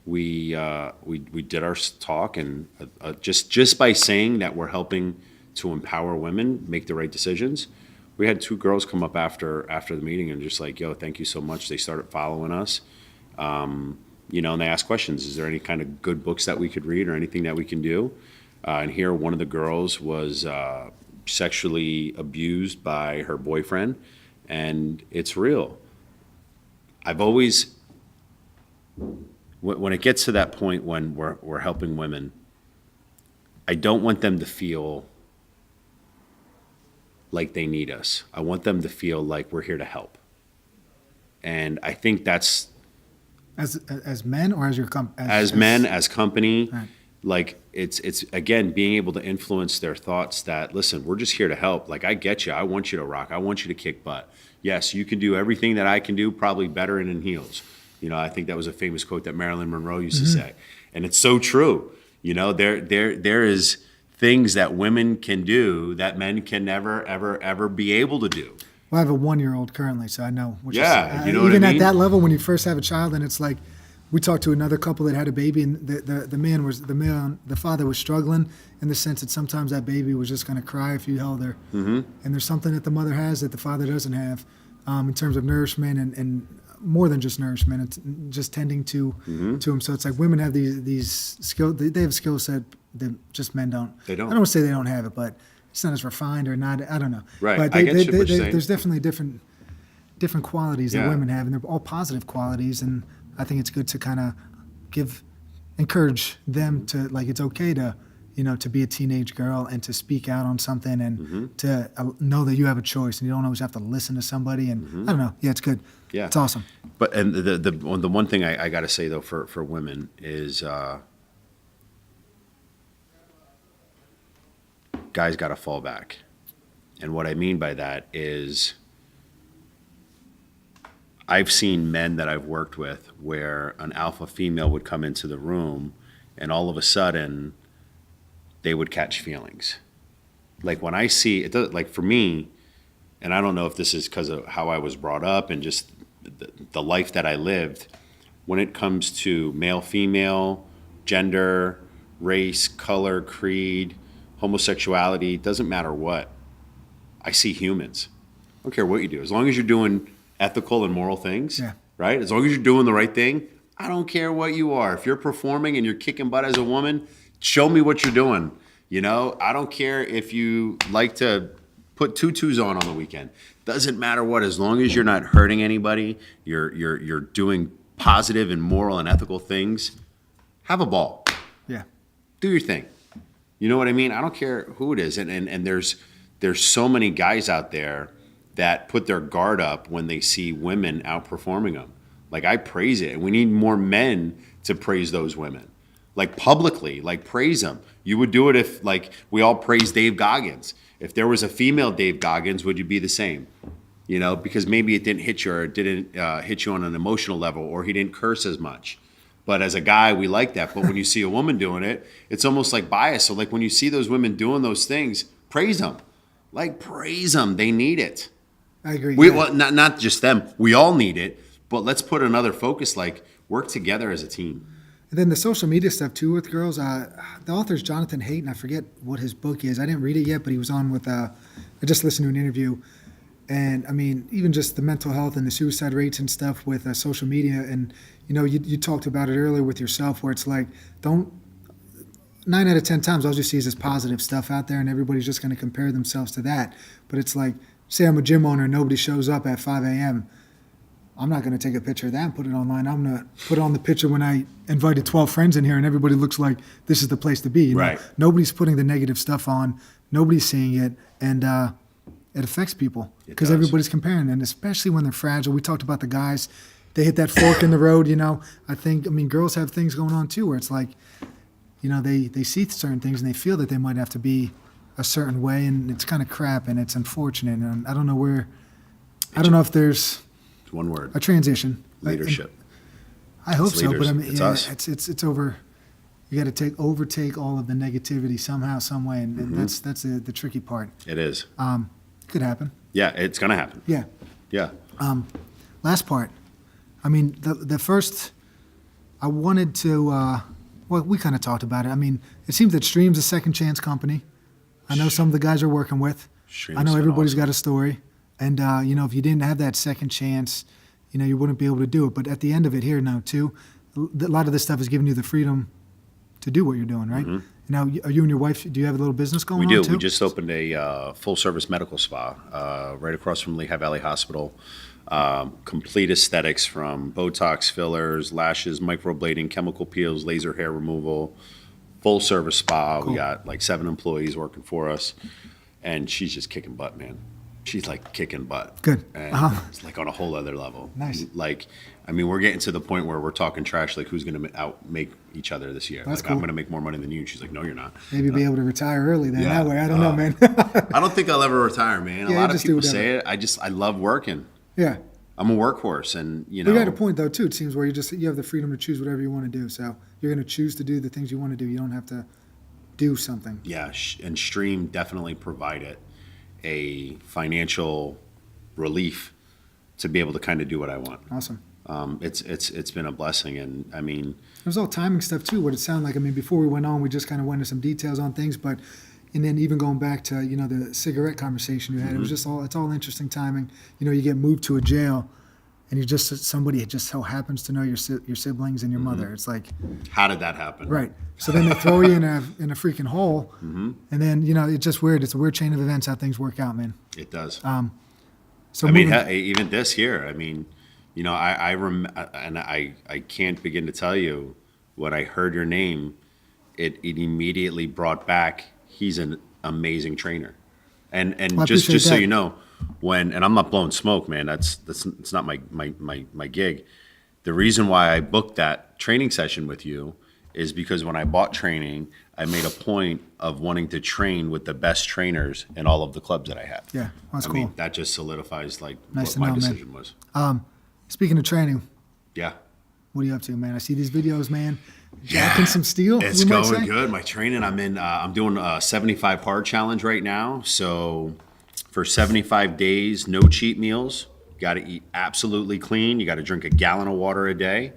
we did our talk, and just by saying that we're helping to empower women make the right decisions, we had 2 girls come up after the meeting and just like, yo, thank you so much. They started following us, and they asked questions. Is there any kind of good books that we could read or anything that we can do? And here, one of the girls was sexually abused by her boyfriend, and it's real. I've always, when it gets to that point when we're helping women, I don't want them to feel like they need us. I want them to feel like we're here to help. And I think that's as men or as your as men, as company, right. Like it's again being able to influence their thoughts that, listen, we're just here to help. Like, I get you. I want you to rock. I want you to kick butt. Yes, you can do everything that I can do, probably better and in heels. I think that was a famous quote that Marilyn Monroe used to say. And it's so true. There is things that women can do that men can never, ever, ever be able to do. Well, I have a 1-year-old currently, so I know. Yeah, you know what I mean? Even at that mean? level, when you first have a child, and it's like, we talked to another couple that had a baby, and the father was struggling in the sense that sometimes that baby was just going to cry if you held her. Mm-hmm. And there's something that the mother has that the father doesn't have, in terms of nourishment and more than just nourishment. It's just tending to him. So it's like women have these skills. They have a skill set that just men don't. They don't. I don't want to say they don't have it, but it's not as refined or not. I don't know. Right. But I get what you're saying. There's definitely different qualities that Yeah. women have, and they're all positive qualities. And I think it's good to kind of encourage them to, like, it's okay to, to be a teenage girl and to speak out on something and to know that you have a choice and you don't always have to listen to somebody. And I don't know. Yeah, it's good. Yeah. It's awesome. But and the one thing I got to say though for women is guys got to fall back. And what I mean by that is I've seen men that I've worked with where an alpha female would come into the room and all of a sudden they would catch feelings. Like when I see it, like for me, and I don't know if this is because of how I was brought up and just the life that I lived, when it comes to male, female, gender, race, color, creed, homosexuality, doesn't matter what, I see humans. I don't care what you do. As long as you're doing ethical and moral things, yeah. Right? As long as you're doing the right thing, I don't care what you are. If you're performing and you're kicking butt as a woman, show me what you're doing. I don't care if you like to put tutus on the weekend. Doesn't matter what, as long as you're not hurting anybody, you're doing positive and moral and ethical things, have a ball. Yeah. Do your thing. You know what I mean? I don't care who it is. And there's so many guys out there that put their guard up when they see women outperforming them. Like, I praise it. And we need more men to praise those women. Like, publicly, like, praise them. You would do it if, like, we all praise Dave Goggins. If there was a female Dave Goggins, would you be the same? Because maybe it didn't hit you or it didn't hit you on an emotional level, or he didn't curse as much. But as a guy, we like that. But when you see a woman doing it, it's almost like bias. So, like, when you see those women doing those things, praise them. Like, praise them. They need it. I agree. Well, not just them. We all need it. But let's put another focus, like, work together as a team. And then the social media stuff, too, with girls. The author's Jonathan Haidt, and I forget what his book is. I didn't read it yet, but he was on with I just listened to an interview. And, I mean, even just the mental health and the suicide rates and stuff with social media. And, you talked about it earlier with yourself where it's like, 9 out of 10 times all you see is this positive stuff out there, and everybody's just going to compare themselves to that. But it's like, say I'm a gym owner and nobody shows up at 5 a.m., I'm not going to take a picture of that and put it online. I'm going to put on the picture when I invited 12 friends in here and everybody looks like this is the place to be. Right. Nobody's putting the negative stuff on. Nobody's seeing it. And it affects people because everybody's comparing. And especially when they're fragile. We talked about the guys. They hit that fork in the road, I mean, girls have things going on too where it's like, they see certain things and they feel that they might have to be a certain way. And it's kind of crap and it's unfortunate. And I don't know if there's... One word. A transition. Leadership. I hope so, but I mean, it's us. It's over. You got to overtake all of the negativity somehow, some way, and that's the tricky part. It is. Could happen. Yeah, it's gonna happen. Yeah. Yeah. last part. I mean, the first, I wanted to, well, we kind of talked about it. I mean, it seems that Stream's a second chance company. I know some of the guys you're working with. Stream's I know everybody's awesome. got a story. And, you know, if you didn't have that second chance, you know, you wouldn't be able to do it. But at the end of it here now, too, a lot of this stuff is giving you the freedom to do what you're doing, right? Mm-hmm. Now, are you and your wife, do you have a little business going We on, do. too? We just opened a full-service medical spa right across from Lehigh Valley Hospital. Complete aesthetics from Botox, fillers, lashes, microblading, chemical peels, laser hair removal, full-service spa. Cool. We got like 7 employees working for us, and she's just kicking butt, man. She's like kicking butt. Good. And it's like on a whole other level. Nice. Like, I mean, we're getting to the point where we're talking trash, like who's going to outmake each other this year. That's like, cool. I'm going to make more money than you. And she's like, no, you're not. Maybe be able to retire early then. Yeah. That way, I don't know, man. I don't think I'll ever retire, man. A Yeah, lot of just do people whatever. say it. I love working. Yeah. I'm a workhorse, and you know. You're at a point, though, too, it seems, where you have the freedom to choose whatever you want to do. So you're going to choose to do the things you want to do. You don't have to do something. Yeah, and Stream definitely provided a financial relief to be able to kind of do what I want. Awesome. It's been a blessing, and I mean, There's all timing stuff, too, what it sounded like. I mean, before we went on, we just kind of went into some details on things, but and then even going back to, you know, the cigarette conversation you had, it was just it's all interesting timing. You know, you get moved to a jail, and you just, somebody just so happens to know your siblings and your mother. It's like, how did that happen? right. So then they throw you in a freaking hole, and then, you know, it's just weird. It's a weird chain of events how things work out, man. It does. So I mean, moving- even this here. I mean, you know, I can't begin to tell you when I heard your name, it immediately brought back. He's an amazing trainer, and Well, I just appreciate so that. you know, and I'm not blowing smoke, man. It's not my gig. The reason why I booked that training session with you is because when I bought training, I made a point of wanting to train with the best trainers in all of the clubs that I had. Yeah, that's I cool. mean, that just solidifies like Nice what to my know, man. decision was. Speaking of training, Yeah. what are you up to, man? I see these videos, man. Jacking some steel. It's you might going say? good. My training, I'm doing a 75 hard challenge right now. So for 75 days, no cheat meals. You got to eat absolutely clean. You got to drink a gallon of water a day.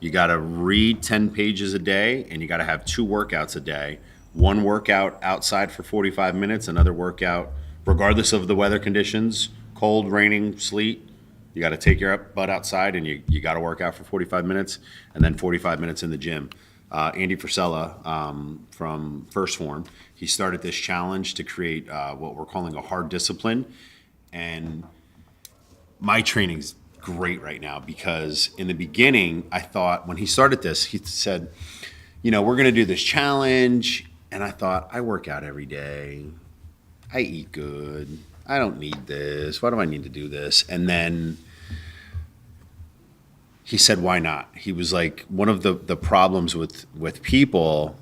You got to read 10 pages a day, and you got to have 2 workouts a day. 1 workout outside for 45 minutes, another workout, regardless of the weather conditions, cold, raining, sleet. You got to take your butt outside, and you got to work out for 45 minutes, and then 45 minutes in the gym. Andy Frisella from First Form, he started this challenge to create what we're calling a hard discipline. And my training's great right now because in the beginning, I thought when he started this, he said, you know, we're going to do this challenge. And I thought, I work out every day. I eat good. I don't need this. Why do I need to do this? And then he said, why not? He was like, one of the problems with people,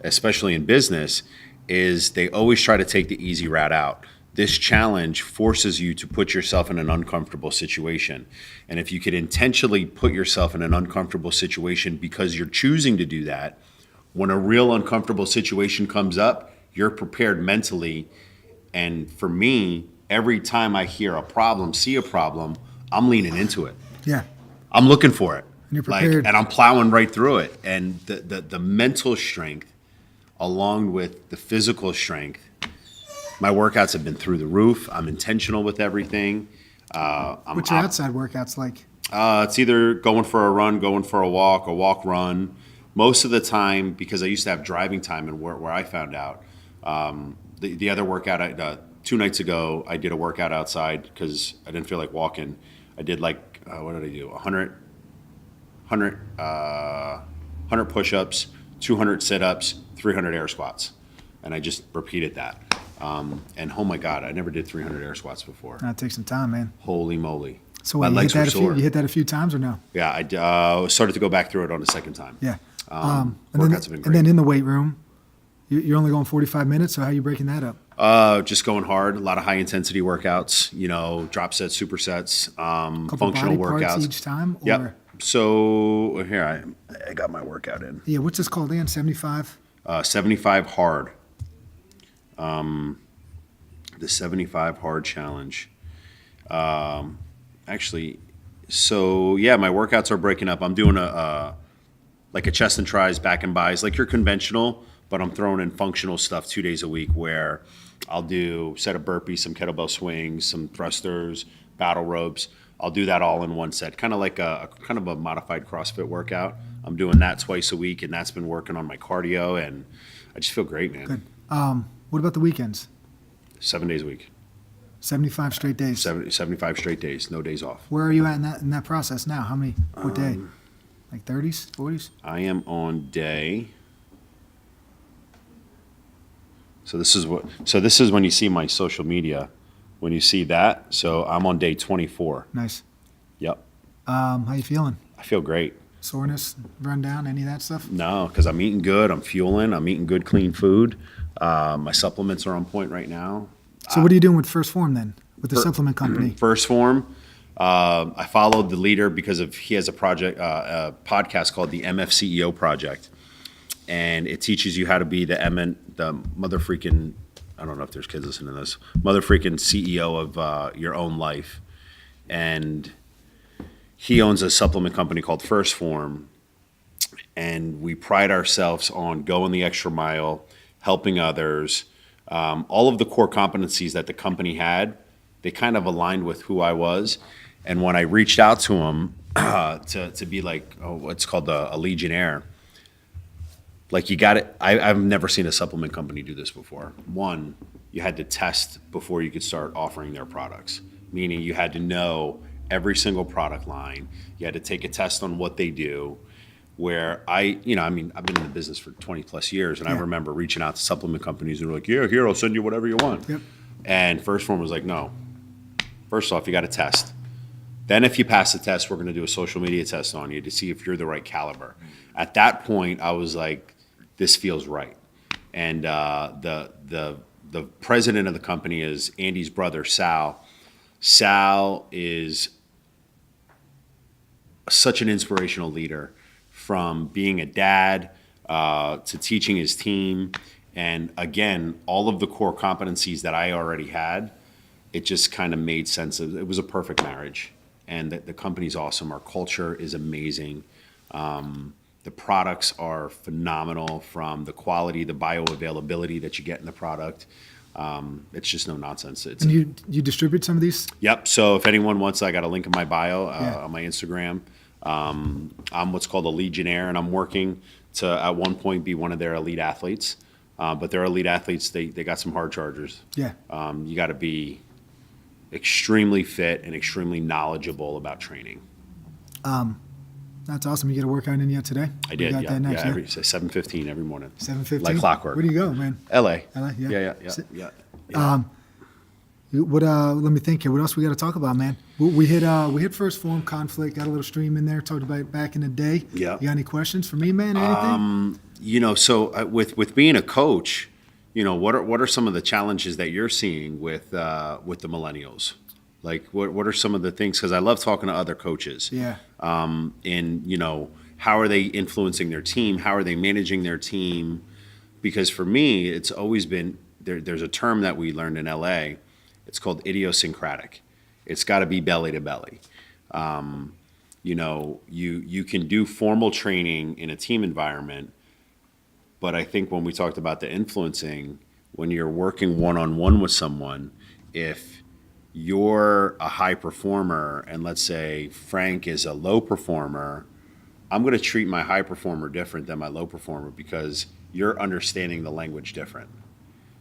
especially in business, is they always try to take the easy route out. This challenge forces you to put yourself in an uncomfortable situation. And if you could intentionally put yourself in an uncomfortable situation because you're choosing to do that, when a real uncomfortable situation comes up, you're prepared mentally. And for me, every time I hear a problem, see a problem, I'm leaning into it. Yeah. I'm looking for it. And you're prepared. And I'm plowing right through it. And the mental strength, along with the physical strength, my workouts have been through the roof. I'm intentional with everything. What's your outside workouts like? It's either going for a run, going for a walk, run. Most of the time, because I used to have driving time and where I found out, the other workout, 2 nights ago, I did a workout outside because I didn't feel like walking. I did what did I do? 100 push-ups, 200 sit-ups, 300 air squats. And I just repeated that. And oh my God, I never did 300 air squats before. That takes some time, man. Holy moly. So My what, legs were sore. you hit that a few times or no? Yeah, I started to go back through it on the second time. Yeah. Workouts have been great. And then in the weight room, you're only going 45 minutes, so how are you breaking that up? Just going hard, a lot of high intensity workouts, drop sets, supersets, Couple functional body parts workouts. each time? Or, Yep. So here, I got my workout in. Yeah, what's this called again? 75? 75 hard. The 75 hard challenge. Actually, So yeah, my workouts are breaking up. I'm doing like a chest and tries, back and buys, like your conventional, but I'm throwing in functional stuff 2 days a week where I'll do set of burpees, some kettlebell swings, some thrusters, battle ropes. I'll do that all in one set, kind of like a kind of a modified CrossFit workout. I'm doing that twice a week, and that's been working on my cardio, and I just feel great, man. Good. What about the weekends? 7 days a week, 75 straight days. 75 straight days, no days off. Where are you at in that process now? How many? What day? Like 30s, 40s? I am on day. So this is when you see my social media. When you see that, so I'm on day 24. Nice. Yep. How you feeling? I feel great. Soreness, run down, any of that stuff? No, because I'm eating good. I'm fueling. I'm eating good, clean food. My supplements are on point right now. So what are you doing with First Form then, with the supplement company? First Form. I followed the leader because he has a podcast called the MFCEO Project, and it teaches you how to be the mother freaking. I don't know if there's kids listening to this. Mother freaking CEO of your own life, and he owns a supplement company called First Form, and we pride ourselves on going the extra mile, helping others. All of the core competencies that the company had, they kind of aligned with who I was. And when I reached out to him to be like, what's called a Legionnaire, like you got it. I've never seen a supplement company do this before. One, you had to test before you could start offering their products, meaning you had to know every single product line. You had to take a test on what they do. Where I've been in the business for 20 plus years, and I remember reaching out to supplement companies and they're like, yeah, here, I'll send you whatever you want. Yep. And First Form was like, no. First off, you got to test. Then if you pass the test, we're going to do a social media test on you to see if you're the right caliber. At that point, I was like, this feels right. And the president of the company is Andy's brother, Sal. Sal is such an inspirational leader, from being a dad to teaching his team. And again, all of the core competencies that I already had, it just kind of made sense. It was a perfect marriage. And the company's awesome. Our culture is amazing. The products are phenomenal, from the quality, the bioavailability that you get in the product. It's just no nonsense. And you distribute some of these? Yep. So if anyone wants, I got a link in my bio on my Instagram. I'm what's called a Legionnaire, and I'm working to at one point be one of their elite athletes. But their elite athletes, they got some hard chargers. Yeah. You got to be extremely fit and extremely knowledgeable about training. That's awesome. You get a workout in yet today? I did. You got that next, every 7:15 every morning. 7:15? Like clockwork. Where do you go, man? LA. LA, yeah. Yeah. Let me think here. What else we got to talk about, man? We hit First Form, Conflict, got a little stream in there, talked about it back in the day. Yeah. You got any questions for me, man? Anything? So with being a coach, what are some of the challenges that you're seeing with the millennials? Like what are some of the things? Because I love talking to other coaches. Yeah. How are they influencing their team? How are they managing their team? Because for me, it's always been there's a term that we learned in LA. It's called idiosyncratic. It's got to be belly to belly. You can do formal training in a team environment, but I think when we talked about the influencing, when you're working one-on-one with someone, if you're a high performer and let's say Frank is a low performer, I'm going to treat my high performer different than my low performer because you're understanding the language different.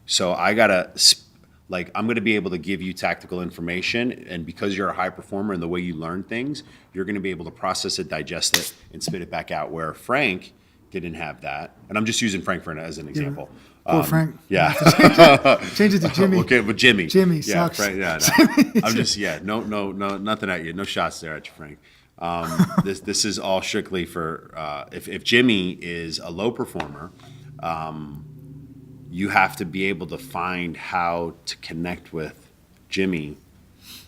So I'm going to be able to give you tactical information, and because you're a high performer and the way you learn things, you're going to be able to process it, digest it, and spit it back out, where Frank didn't have that. And I'm just using Frank as an example. Poor Frank. Yeah. Change it to Jimmy. Okay, but Jimmy. Jimmy yeah, sucks. Frank, yeah, no. I'm just, no, nothing at you. No shots there at you, Frank. This is all strictly for, if Jimmy is a low performer, you have to be able to find how to connect with Jimmy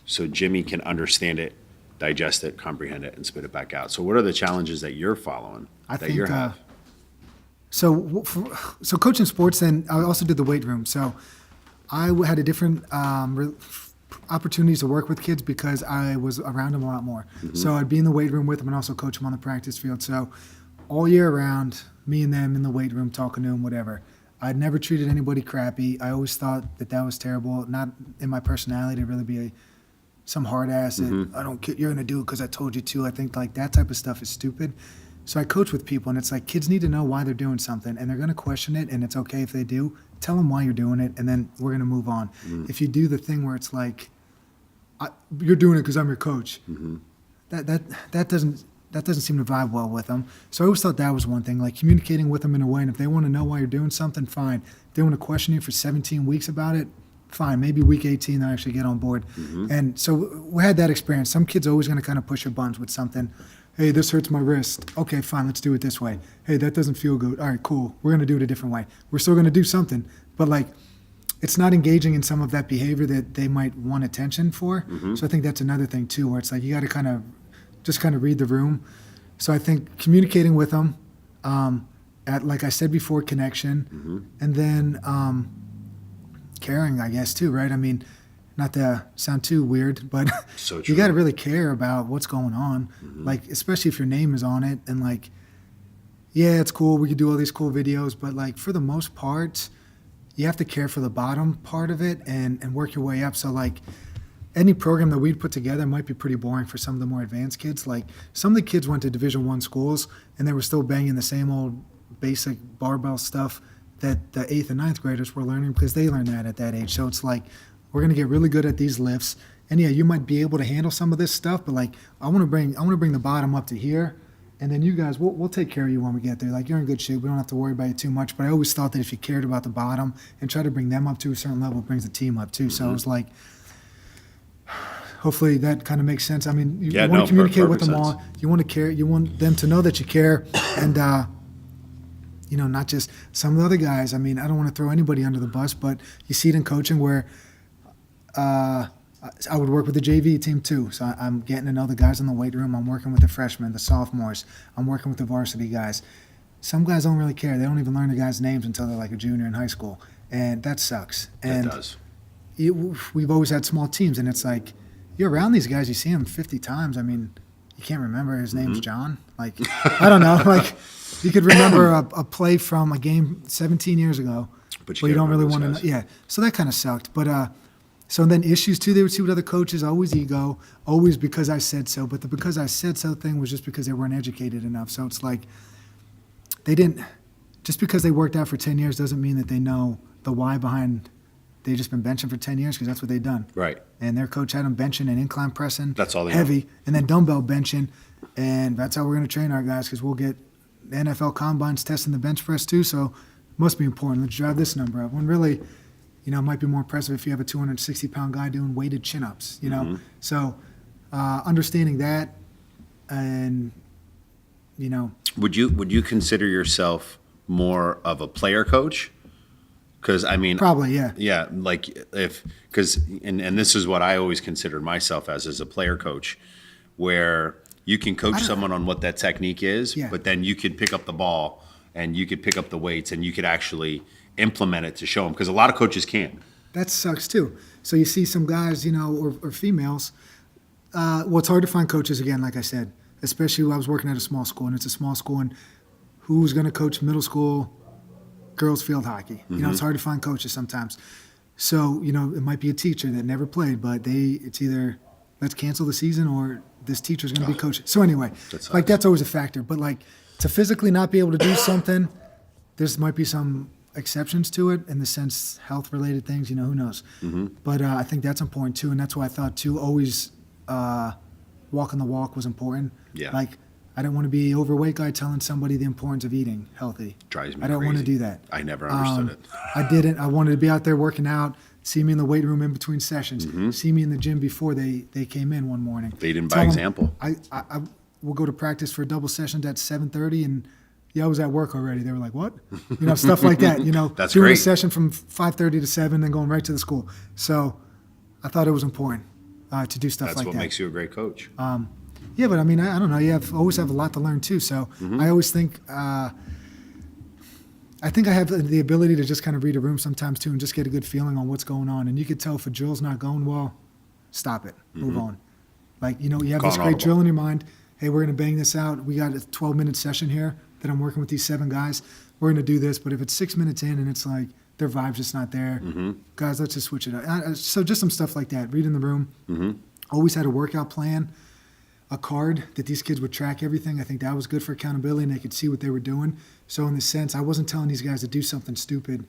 so Jimmy can understand it, digest it, comprehend it, and spit it back out. So what are the challenges that you're following, you're having? So coaching sports, then I also did the weight room. So I had a different opportunities to work with kids because I was around them a lot more. So I'd be in the weight room with them and also coach them on the practice field. So all year round, me and them in the weight room talking to them, whatever. I'd never treated anybody crappy. I always thought that was terrible. Not in my personality to really be some hard ass that I don't care, you're going to do it because I told you to. I think like that type of stuff is stupid. So I coach with people, and it's like kids need to know why they're doing something, and they're going to question it, and it's okay if they do. Tell them why you're doing it, and then we're going to move on. If you do the thing where it's like, you're doing it because I'm your coach, that doesn't seem to vibe well with them. So I always thought that was one thing, like communicating with them in a way, and if they want to know why you're doing something, fine. If they want to question you for 17 weeks about it, fine. Maybe week 18 they'll actually get on board. And so we had that experience. Some kids are always going to kind of push your buttons with something. Hey, this hurts my wrist. Okay, fine, let's do it this way. Hey, that doesn't feel good. All right, cool. We're going to do it a different way. We're still going to do something. But, like, it's not engaging in some of that behavior that they might want attention for. So I think that's another thing, too, where it's like you got to kind of read the room. So I think communicating with them, at, like I said before, connection, and then caring, I guess, too, right? I mean, not to sound too weird, but So you got to really care about what's going on, like, especially if your name is on it. And, like, yeah, it's cool. We could do all these cool videos, but, like, for the most part, you have to care for the bottom part of it and work your way up. So, like, any program that we'd put together might be pretty boring for some of the more advanced kids. Like, some of the kids went to Division I schools, and they were still banging the same old basic barbell stuff that the 8th and 9th graders were learning because they learned that at that age. So it's like, we're going to get really good at these lifts. And yeah, you might be able to handle some of this stuff, but like, I want to bring the bottom up to here. And then you guys, we'll take care of you when we get there. Like, you're in good shape. We don't have to worry about you too much. But I always thought that if you cared about the bottom and try to bring them up to a certain level, it brings the team up too. So it was like, hopefully that kind of makes sense. I mean, you want to communicate with them all. You want to care. You want them to know that you care. And, you know, not just some of the other guys. I mean, I don't want to throw anybody under the bus, but you see it in coaching where I would work with the JV team too. So I'm getting to know the guys in the weight room. I'm working with the freshmen, the sophomores. I'm working with the varsity guys. Some guys don't really care. They don't even learn the guys' names until they're like a junior in high school. And that sucks. And That does. We've always had small teams, and it's like, you're around these guys, you see them 50 times. I mean, you can't remember his name's John. Like, I don't know. Like, you could remember a play from a game 17 years ago, but you don't really want to know. Yeah, so that kind of sucked. But so then issues too, they would see with other coaches, always ego, always because I said so. But the because I said so thing was just because they weren't educated enough. So it's like they didn't, just because they worked out for 10 years doesn't mean that they know the why behind they've just been benching for 10 years because that's what they've done. Right. And their coach had them benching and incline pressing. That's all they heavy, know. and then dumbbell benching. And that's how we're going to train our guys because we'll get the NFL combines testing the bench press too. So it must be important. Let's drive this number up. When really, you know, it might be more impressive if you have a 260-pound guy doing weighted chin-ups, you know. So understanding that and, you know. Would you consider yourself more of a player coach? Because, I mean, probably, yeah. Yeah, like because this is what I always considered myself as a player coach, where you can coach someone on what that technique is, but then you could pick up the ball and you could pick up the weights and you could actually implement it to show them. Because a lot of coaches can't. That sucks too. So you see some guys, you know, or females. Well, it's hard to find coaches again, like I said, especially when I was working at a small school, and it's a small school, and who's going to coach middle school girls field hockey? You know, it's hard to find coaches sometimes. So, you know, it might be a teacher that never played, but it's either let's cancel the season or this teacher's going to be coaching. So anyway, like that's always a factor. But like to physically not be able to do something, there might be some exceptions to it in the sense health-related things, you know, who knows. But I think that's important too, and that's why I thought too, always walking the walk was important. Yeah. Like I didn't want to be an overweight guy telling somebody the importance of eating healthy. Drives me I don't crazy. want to do that. I never understood it. I didn't. I wanted to be out there working out, see me in the weight room in between sessions, see me in the gym before they came in one morning. Leading by example. I will go to practice for a double session at 7:30 and I was at work already. They were like, what? You know, stuff like that, you know. That's doing great. a session from 5:30 to 7 then going right to the school. So I thought it was important to do stuff like that. That's what makes you a great coach. Yeah, but I mean, I don't know. You always have a lot to learn too. So I always think, I think I have the ability to just kind of read a room sometimes too and just get a good feeling on what's going on. And you could tell if a drill's not going well, stop it, move on. Like, you have Call this an great audible. drill in your mind. Hey, we're going to bang this out. We got a 12-minute session here that I'm working with these 7 guys. We're going to do this. But if it's 6 minutes in and it's like their vibe's just not there, guys, let's just switch it up. So just some stuff like that. Read in the room. Always had a workout plan, a card that these kids would track everything. I think that was good for accountability, and they could see what they were doing. So in the sense, I wasn't telling these guys to do something stupid.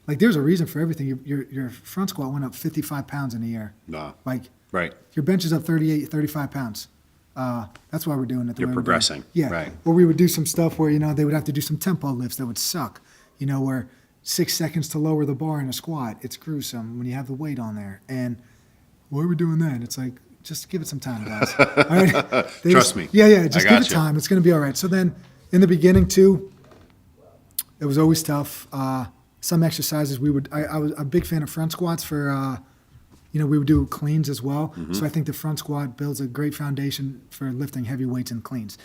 Like, there's a reason for everything. Your front squat went up 55 pounds in a year. Nah. Like, Right. your bench is up 35 pounds. That's why we're doing it. You're progressing. Yeah. Right. Or we would do some stuff where, they would have to do some tempo lifts that would suck. Where 6 seconds to lower the bar in a squat, it's gruesome when you have the weight on there. And why are we doing that? It's like, just give it some time, guys. All right? Trust me. Yeah. Just I give got it you. time. It's going to be all right. So then in the beginning, too, it was always tough. Some exercises I was a big fan of front squats for, we would do cleans as well. So I think the front squat builds a great foundation for lifting heavy weights and cleans.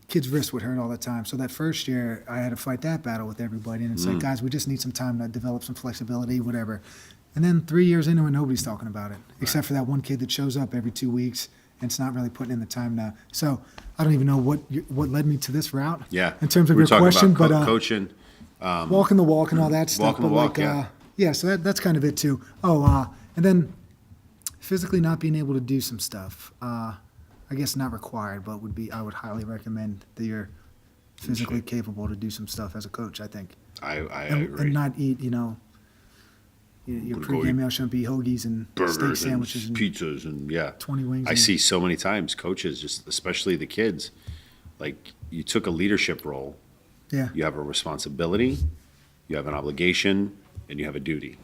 Kids' wrists would hurt all the time. So that first year, I had to fight that battle with everybody. And it's like, guys, we just need some time to develop some flexibility, whatever. And then 3 years into it, nobody's talking about it, except for that one kid that shows up every 2 weeks and it's not really putting in the time now. So I don't even know what led me to this route. Yeah. In terms of We're your talking question, about but coaching. walking the walk and all that stuff. Walking the walk, yeah. Yeah, so that's kind of it too. And then physically not being able to do some stuff. I guess not required, but I would highly recommend that you're physically capable to do some stuff as a coach, I think. I And agree. not eat, your pregame meal shouldn't be hoagies and steak Burgers sandwiches and and pizzas and 20 wings. I see so many times coaches, just especially the kids, like you took a leadership role. Yeah. You have a responsibility, you have an obligation, and you have a duty.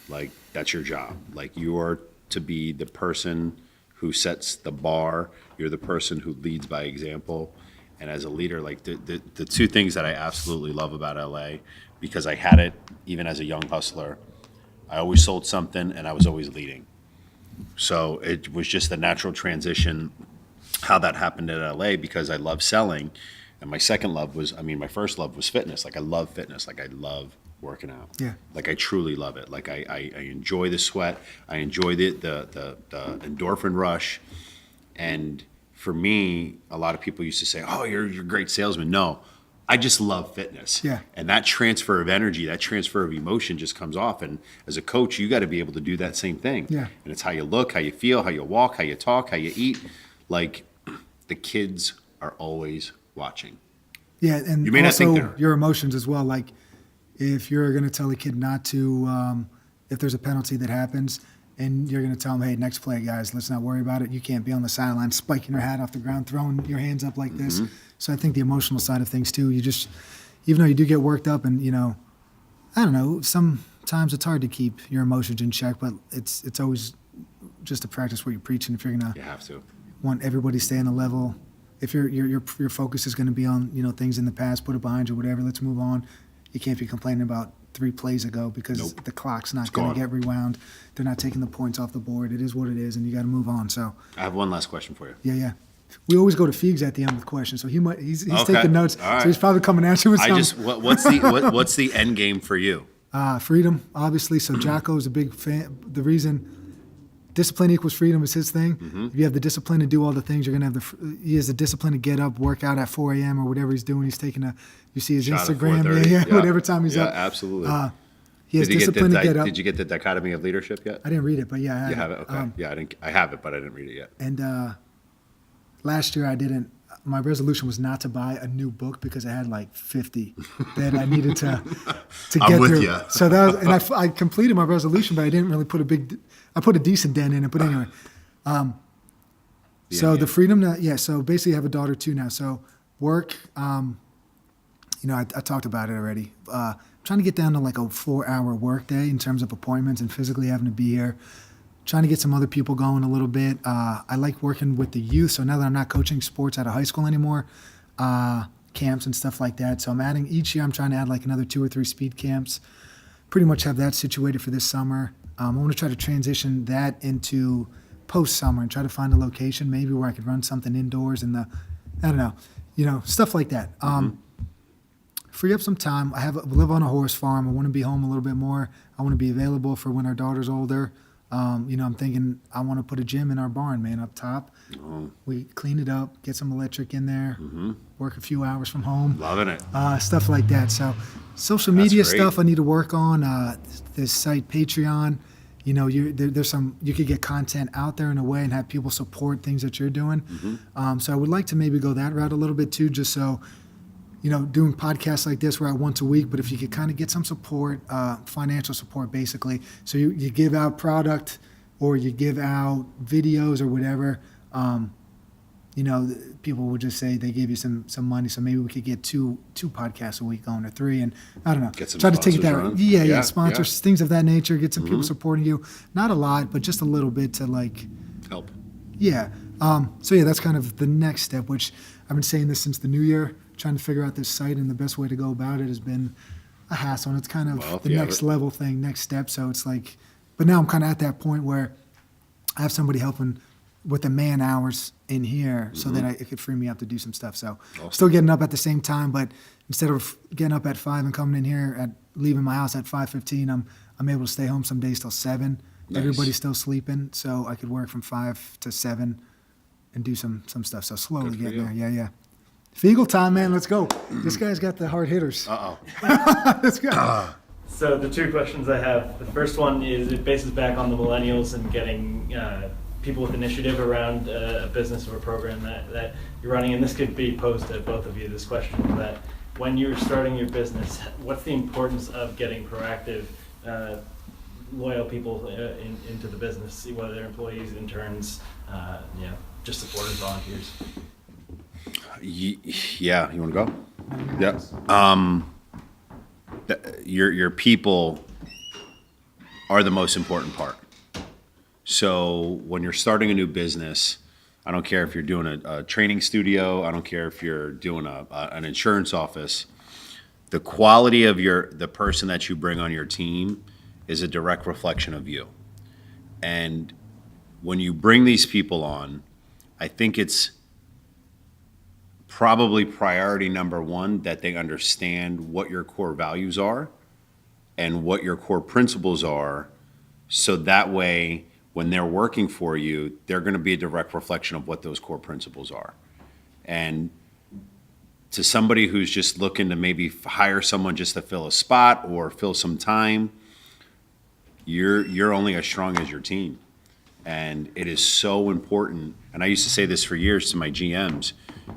Like, that's your job. Like, you are to be the person who sets the bar. You're the person who leads by example. And as a leader, like the 2 things that I absolutely love about LA, because I had it even as a young hustler, I always sold something and I was always leading. So it was just a natural transition how that happened in LA, because I love selling. And my my first love was fitness. Like, I love fitness. Like, I love working out. Yeah. Like, I truly love it. Like, I enjoy the sweat. I enjoy the endorphin rush. And for me, a lot of people used to say, oh, you're a great salesman. No, I just love fitness. Yeah. And that transfer of energy, that transfer of emotion just comes off. And as a coach, you got to be able to do that same thing. Yeah. And it's how you look, how you feel, how you walk, how you talk, how you eat. Like, the kids are always watching. Yeah, and You may not also think they're- your emotions as well. Like, if you're going to tell a kid not to, if there's a penalty that happens, and you're going to tell them, hey, next play, guys, let's not worry about it. You can't be on the sideline spiking your hat off the ground, throwing your hands up like this. So I think the emotional side of things too, even though you do get worked up and, I don't know, sometimes it's hard to keep your emotions in check, but it's always just a practice what you're preaching. If you're going You have to. want everybody to stay on a level, if your focus is going to be on, things in the past, put it behind you, whatever, let's move on. You can't be complaining about 3 plays ago because Nope. the clock's not going to get rewound. They're not taking the points off the board. It is what it is, and you got to move on. So, I have one last question for you. yeah. We always go to Feegs at the end with questions, so he's Okay. taking notes. All right. So he's probably coming at you with What's the end game for you? freedom, obviously. So Jocko's a big fan. The reason discipline equals freedom is his thing. If you have the discipline to do all the things, you're going to have he has the discipline to get up, work out at 4 a.m. or whatever he's doing. He's taking you see his Shot at Instagram, 4:30. whatever time he's Yeah, up. absolutely. He has discipline to get up. Did you get the Dichotomy of Leadership yet? I didn't read it, but yeah. You have it? Okay. I have it, but I didn't read it yet. And last year I didn't. My resolution was not to buy a new book because I had like 50 that I needed to I'm get with through. ya. So that was, and I completed my resolution, but I didn't really I put a decent dent in it. But anyway, the freedom to, so basically I have a daughter too now. So work, I talked about it already. Trying to get down to like a 4-hour work day in terms of appointments and physically having to be here. Trying to get some other people going a little bit. I like working with the youth. So now that I'm not coaching sports out of high school anymore, camps and stuff like that. So each year I'm trying to add like another 2 or 3 speed camps. Pretty much have that situated for this summer. I want to try to transition that into post-summer and try to find a location maybe where I could run something indoors I don't know, stuff like that. Free up some time. I live on a horse farm. I want to be home a little bit more. I want to be available for when our daughter's older. I'm thinking I want to put a gym in our barn, man, up top. We clean it up, get some electric in there, work a few hours from home. Loving it. Stuff like that. So social media stuff I need to work on. This site, Patreon, there's some, you could get content out there in a way and have people support things that you're doing. So I would like to maybe go that route a little bit too, just so, doing podcasts like this where I once a week, but if you could kind of get some support, financial support basically. So you give out product or you give out videos or whatever, people will just say they gave you some money. So maybe we could get two podcasts a week going or 3, and I don't know. Get some try to take it that sponsors way. on. Yeah, sponsors, things of that nature. Get some people Mm-hmm. supporting you. Not a lot, but just a little bit to Help. yeah. So yeah, that's kind of the next step, which I've been saying this since the new year, trying to figure out this site, and the best way to go about it has been a hassle. And it's kind of the next level thing, next step. So it's but now I'm kind of at that point where I have somebody helping with the man hours in here so that it could free me up to do some stuff. So still getting up at the same time, but instead of getting up at 5 and coming in here leaving my house at 5:15, I'm able to stay home some days till 7. Nice. Everybody's still sleeping, so I could work from 5 to 7 and do some stuff. So slowly getting there. Yeah. Fiegel time, man. Let's go. This guy's got the hard hitters. Let's go. So the 2 questions I have, the first one is it bases back on the millennials and getting people with initiative around a business or a program that you're running. And this could be posed to both of you, this question, that when you're starting your business, what's the importance of getting proactive, loyal people into the business, whether they're employees, interns, just supporters, volunteers? Yeah, you want to go? Yeah. Your people are the most important part. So when you're starting a new business, I don't care if you're doing a training studio, I don't care if you're doing an insurance office, the quality of the person that you bring on your team is a direct reflection of you. And when you bring these people on, I think it's probably priority number 1 that they understand what your core values are and what your core principles are, so that way when they're working for you, they're going to be a direct reflection of what those core principles are. And to somebody who's just looking to maybe hire someone just to fill a spot or fill some time, you're only as strong as your team. And it is so important, and I used to say this for years to my GMs,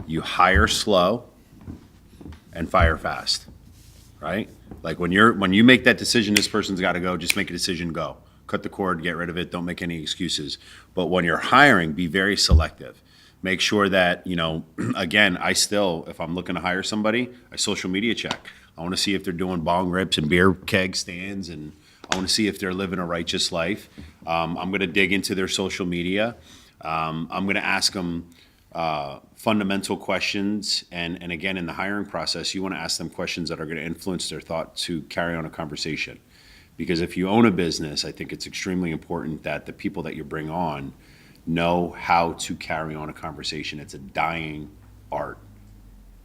you hire slow and fire fast, right? Like when you make that decision, this person's got to go, just make a decision, go. Cut the cord, get rid of it, don't make any excuses. But when you're hiring, be very selective. Make sure that, again, if I'm looking to hire somebody, I social media check. I want to see if they're doing bong rips and beer keg stands, and I want to see if they're living a righteous life. I'm going to dig into their social media. I'm going to ask them fundamental questions. And again, in the hiring process, you want to ask them questions that are going to influence their thought to carry on a conversation. Because if you own a business, I think it's extremely important that the people that you bring on know how to carry on a conversation. It's a dying art,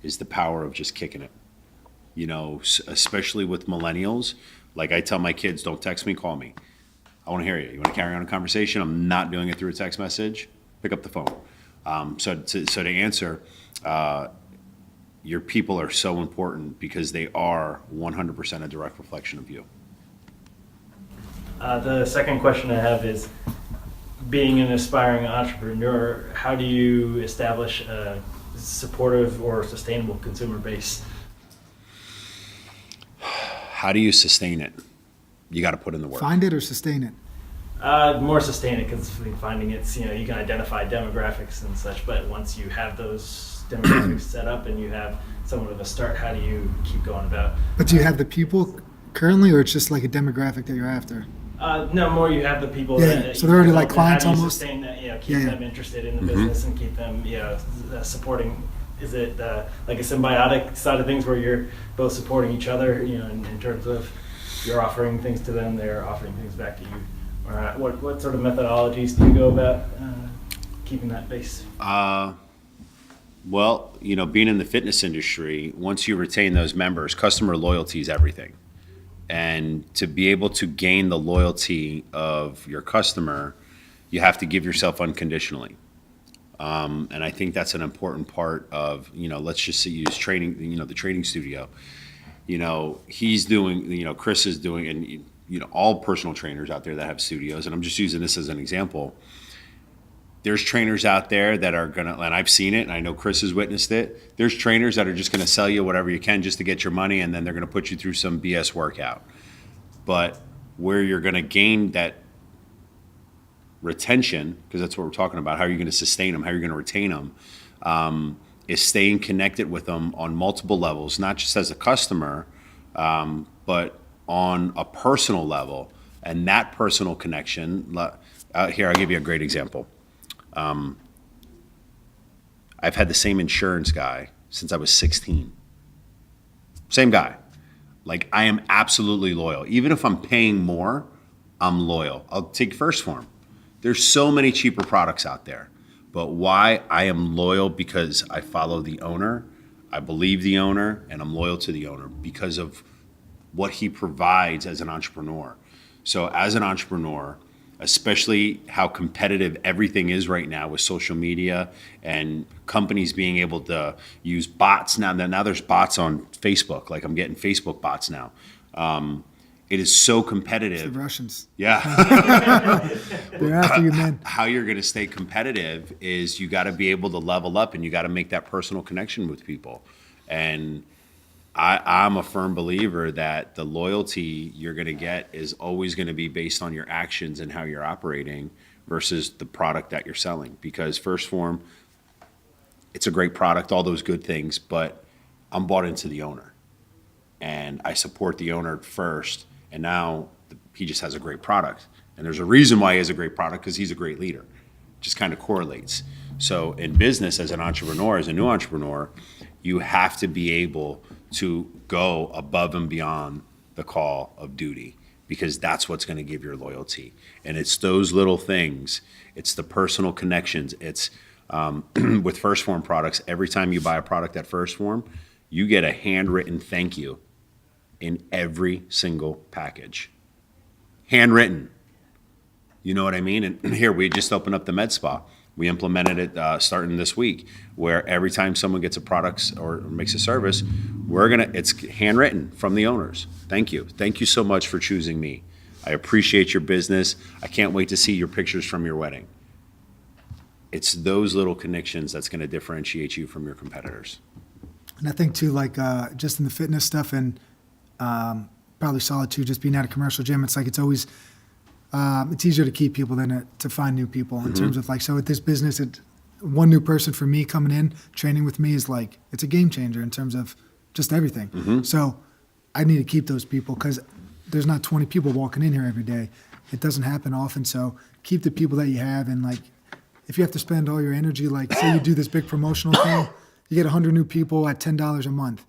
is the power of just kicking it. Especially with millennials. Like I tell my kids, don't text me, call me. I want to hear you. You want to carry on a conversation? I'm not doing it through a text message. Pick up the phone. So to answer, your people are so important because they are 100% a direct reflection of you. The second question I have is, being an aspiring entrepreneur, how do you establish a supportive or sustainable consumer base? How do you sustain it? You got to put in the work. Find it or sustain it? More sustain it, because finding it's, you can identify demographics and such, but once you have those demographics set up and you have somewhat of a start, how do you keep going about? But do you have the people currently, or it's just like a demographic that you're after? No, more you have the people. Yeah, that so they're already like how clients do you almost? sustain that, keep them interested in the business and keep them, supporting. Is it like a symbiotic side of things where you're both supporting each other, in terms of you're offering things to them, they're offering things back to you? Or what sort of methodologies do you go about keeping that base? Well, being in the fitness industry, once you retain those members, customer loyalty is everything. And to be able to gain the loyalty of your customer, you have to give yourself unconditionally. And I think that's an important part of, let's just use training, the training studio. He's doing, Chris is doing, and, all personal trainers out there that have studios, and I'm just using this as an example. There's trainers out there that are going to, and I've seen it, and I know Chris has witnessed it. There's trainers that are just going to sell you whatever you can just to get your money, and then they're going to put you through some BS workout. But where you're going to gain that retention, because that's what we're talking about, how are you going to sustain them, how are you going to retain them, is staying connected with them on multiple levels, not just as a customer, but on a personal level. And that personal connection, here, I'll give you a great example. I've had the same insurance guy since I was 16. Same guy. Like, I am absolutely loyal. Even if I'm paying more, I'm loyal. I'll take First Form. There's so many cheaper products out there. But why? I am loyal because I follow the owner, I believe the owner, and I'm loyal to the owner because of what he provides as an entrepreneur. So as an entrepreneur, especially how competitive everything is right now with social media and companies being able to use bots now. Now there's bots on Facebook. Like, I'm getting Facebook bots now. It is so competitive. It's the Russians. Yeah. They're after you, man. How you're going to stay competitive is you got to be able to level up, and you got to make that personal connection with people. And I'm a firm believer that the loyalty you're going to get is always going to be based on your actions and how you're operating versus the product that you're selling. Because First Form, it's a great product, all those good things, but I'm bought into the owner. And I support the owner first, and now he just has a great product. And there's a reason why he has a great product, because he's a great leader. It just kind of correlates. So in business, as an entrepreneur, as a new entrepreneur, you have to be able to go above and beyond the call of duty, because that's what's going to give your loyalty. And it's those little things. It's the personal connections. It's with First Form products, every time you buy a product at First Form, you get a handwritten thank you in every single package. Handwritten. You know what I mean? And here, we just opened up the med spa. We implemented it starting this week, where every time someone gets a product or makes a service, it's handwritten from the owners. Thank you. Thank you so much for choosing me. I appreciate your business. I can't wait to see your pictures from your wedding. It's those little connections that's going to differentiate you from your competitors. And I think too, like just in the fitness stuff, and probably solid too, just being at a commercial gym, it's like it's always it's easier to keep people than to find new people in terms of like, so with this business, one new person for me coming in, training with me is like, it's a game changer in terms of just everything. So I need to keep those people, because there's not 20 people walking in here every day. It doesn't happen often. So keep the people that you have. And like, if you have to spend all your energy, like say you do this big promotional thing, you get 100 new people at $10 a month.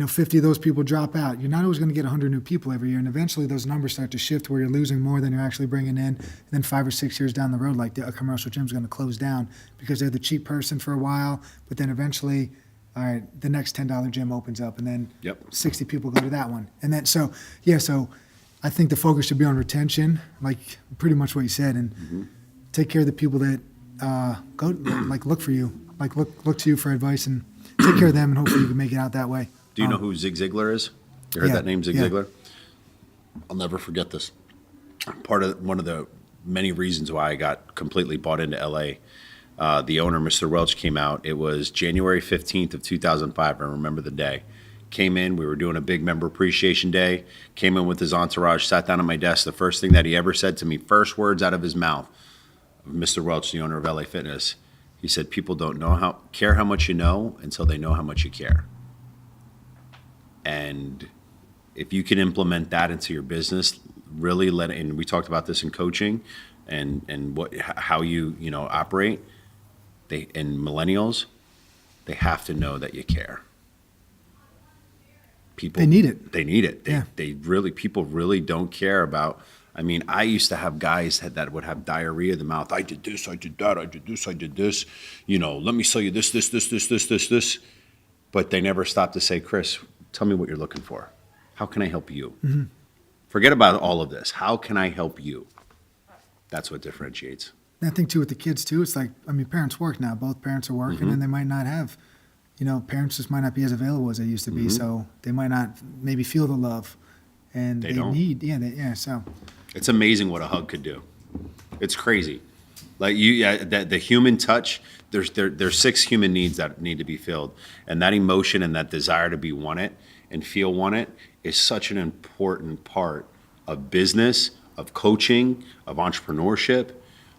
50 of those people drop out. You're not always going to get 100 new people every year, and eventually those numbers start to shift where you're losing more than you're actually bringing in. And then 5 or 6 years down the road, like a commercial gym is going to close down because they're the cheap person for a while, but then eventually, all right, the next $10 gym opens up, and then 60 people go to that one. And then, so I think the focus should be on retention, like pretty much what you said, and take care of the people that look for you, like look to you for advice, and take care of them, and hopefully you can make it out that way. Do you know who Zig Ziglar is? You heard that name, Zig Ziglar? I'll never forget this. One of the many reasons why I got completely bought into LA. The owner, Mr. Welch, came out. It was January 15th of 2005. I remember the day. Came in. We were doing a big member appreciation day. Came in with his entourage, sat down at my desk. The first thing that he ever said to me, first words out of his mouth, Mr. Welch, the owner of LA Fitness, he said, people don't care how much you know until they know how much you care. And if you can implement that into your business, really and we talked about this in coaching and how you operate, and millennials, they have to know that you care. People, they need it. They need it. People really don't care about. I mean, I used to have guys that would have diarrhea of the mouth. I did this, I did that, I did this, I did this. Let me sell you this. But they never stopped to say, Chris, tell me what you're looking for. how can I help you? Forget about all of this. How can I help you? That's what differentiates. And I think too with the kids too, it's like, I mean, parents work now. Both parents are working and they might not have, parents just might not be as available as they used to be. So they might not maybe feel the love and they don't. need, so. It's amazing what a hug could do. It's crazy. Like the human touch, there's 6 human needs that need to be filled. And that emotion and that desire to be wanted and feel wanted is such an important part of business, of coaching, of entrepreneurship.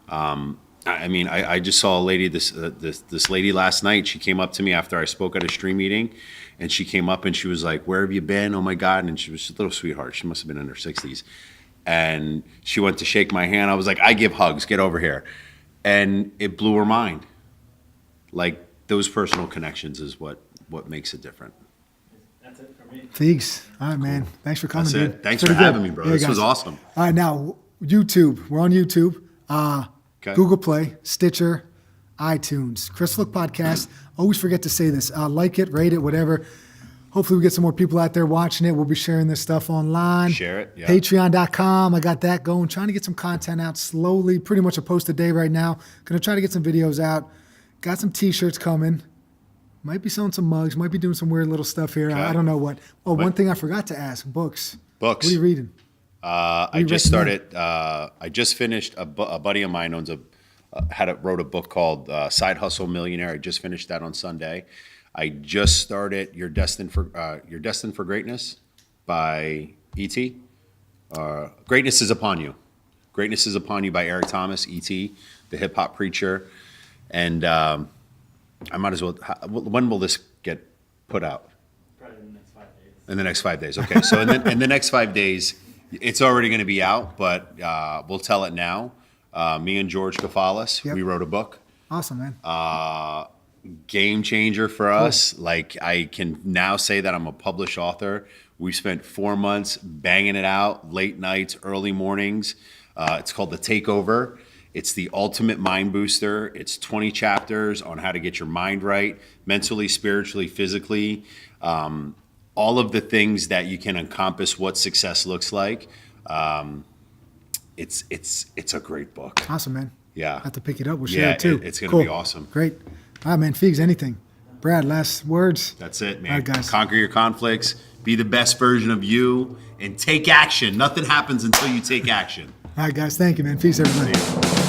I just saw a lady, this lady last night. She came up to me after I spoke at a stream meeting, and she came up and she was like, "Where have you been? Oh my God!" And she was a little sweetheart. She must have been in her 60s, and she went to shake my hand. I was like, "I give hugs. Get over here," and it blew her mind. Like those personal connections is what makes it different. That's it for me. Thanks. All right, man. Thanks for coming, That's it. dude. Thanks Pretty for having me, bro. This guys. was awesome. All right, now YouTube. We're on YouTube. Okay. Google Play, Stitcher, iTunes, Chris Fluck Podcast. Always forget to say this. Like it, rate it, whatever. Hopefully we get some more people out there watching it. We'll be sharing this stuff online. Share it, yeah. Patreon.com. I got that going. Trying to get some content out slowly. Pretty much a post a day right now. Going to try to get some videos out. Got some T-shirts coming. Might be selling some mugs. Might be doing some weird little stuff here. Okay. I don't know what. Oh, one thing I forgot to ask. Books. Books. What are you reading? I just started. I just finished. A buddy of mine owns wrote a book called Side Hustle Millionaire. I just finished that on Sunday. I just started You're Destined for Greatness by E.T. Greatness is Upon You. Greatness is Upon You by Eric Thomas, E.T., the hip hop preacher. And I might as well. When will this get put out? Probably in the next 5 days. In the next 5 days. Okay. So in the next 5 days, it's already going to be out, but we'll tell it now. Me and George Koufalis, Yep. we wrote a book. Awesome, man. Game changer for us. Like, I can now say that I'm a published author. We spent 4 months banging it out, late nights, early mornings. It's called The Takeover. It's the ultimate mind booster. It's 20 chapters on how to get your mind right, mentally, spiritually, physically. All of the things that you can encompass what success looks like. It's a great book. Awesome, man. Yeah. I have to pick it up. We'll share it too. It's going to be awesome. Great. All right, man. Figs, anything. Brad, last words? That's it, man. All right, guys. Conquer your conflicts. Be the best version of you and take action. Nothing happens until you take action. All right, guys. Thank you, man. Peace, everybody.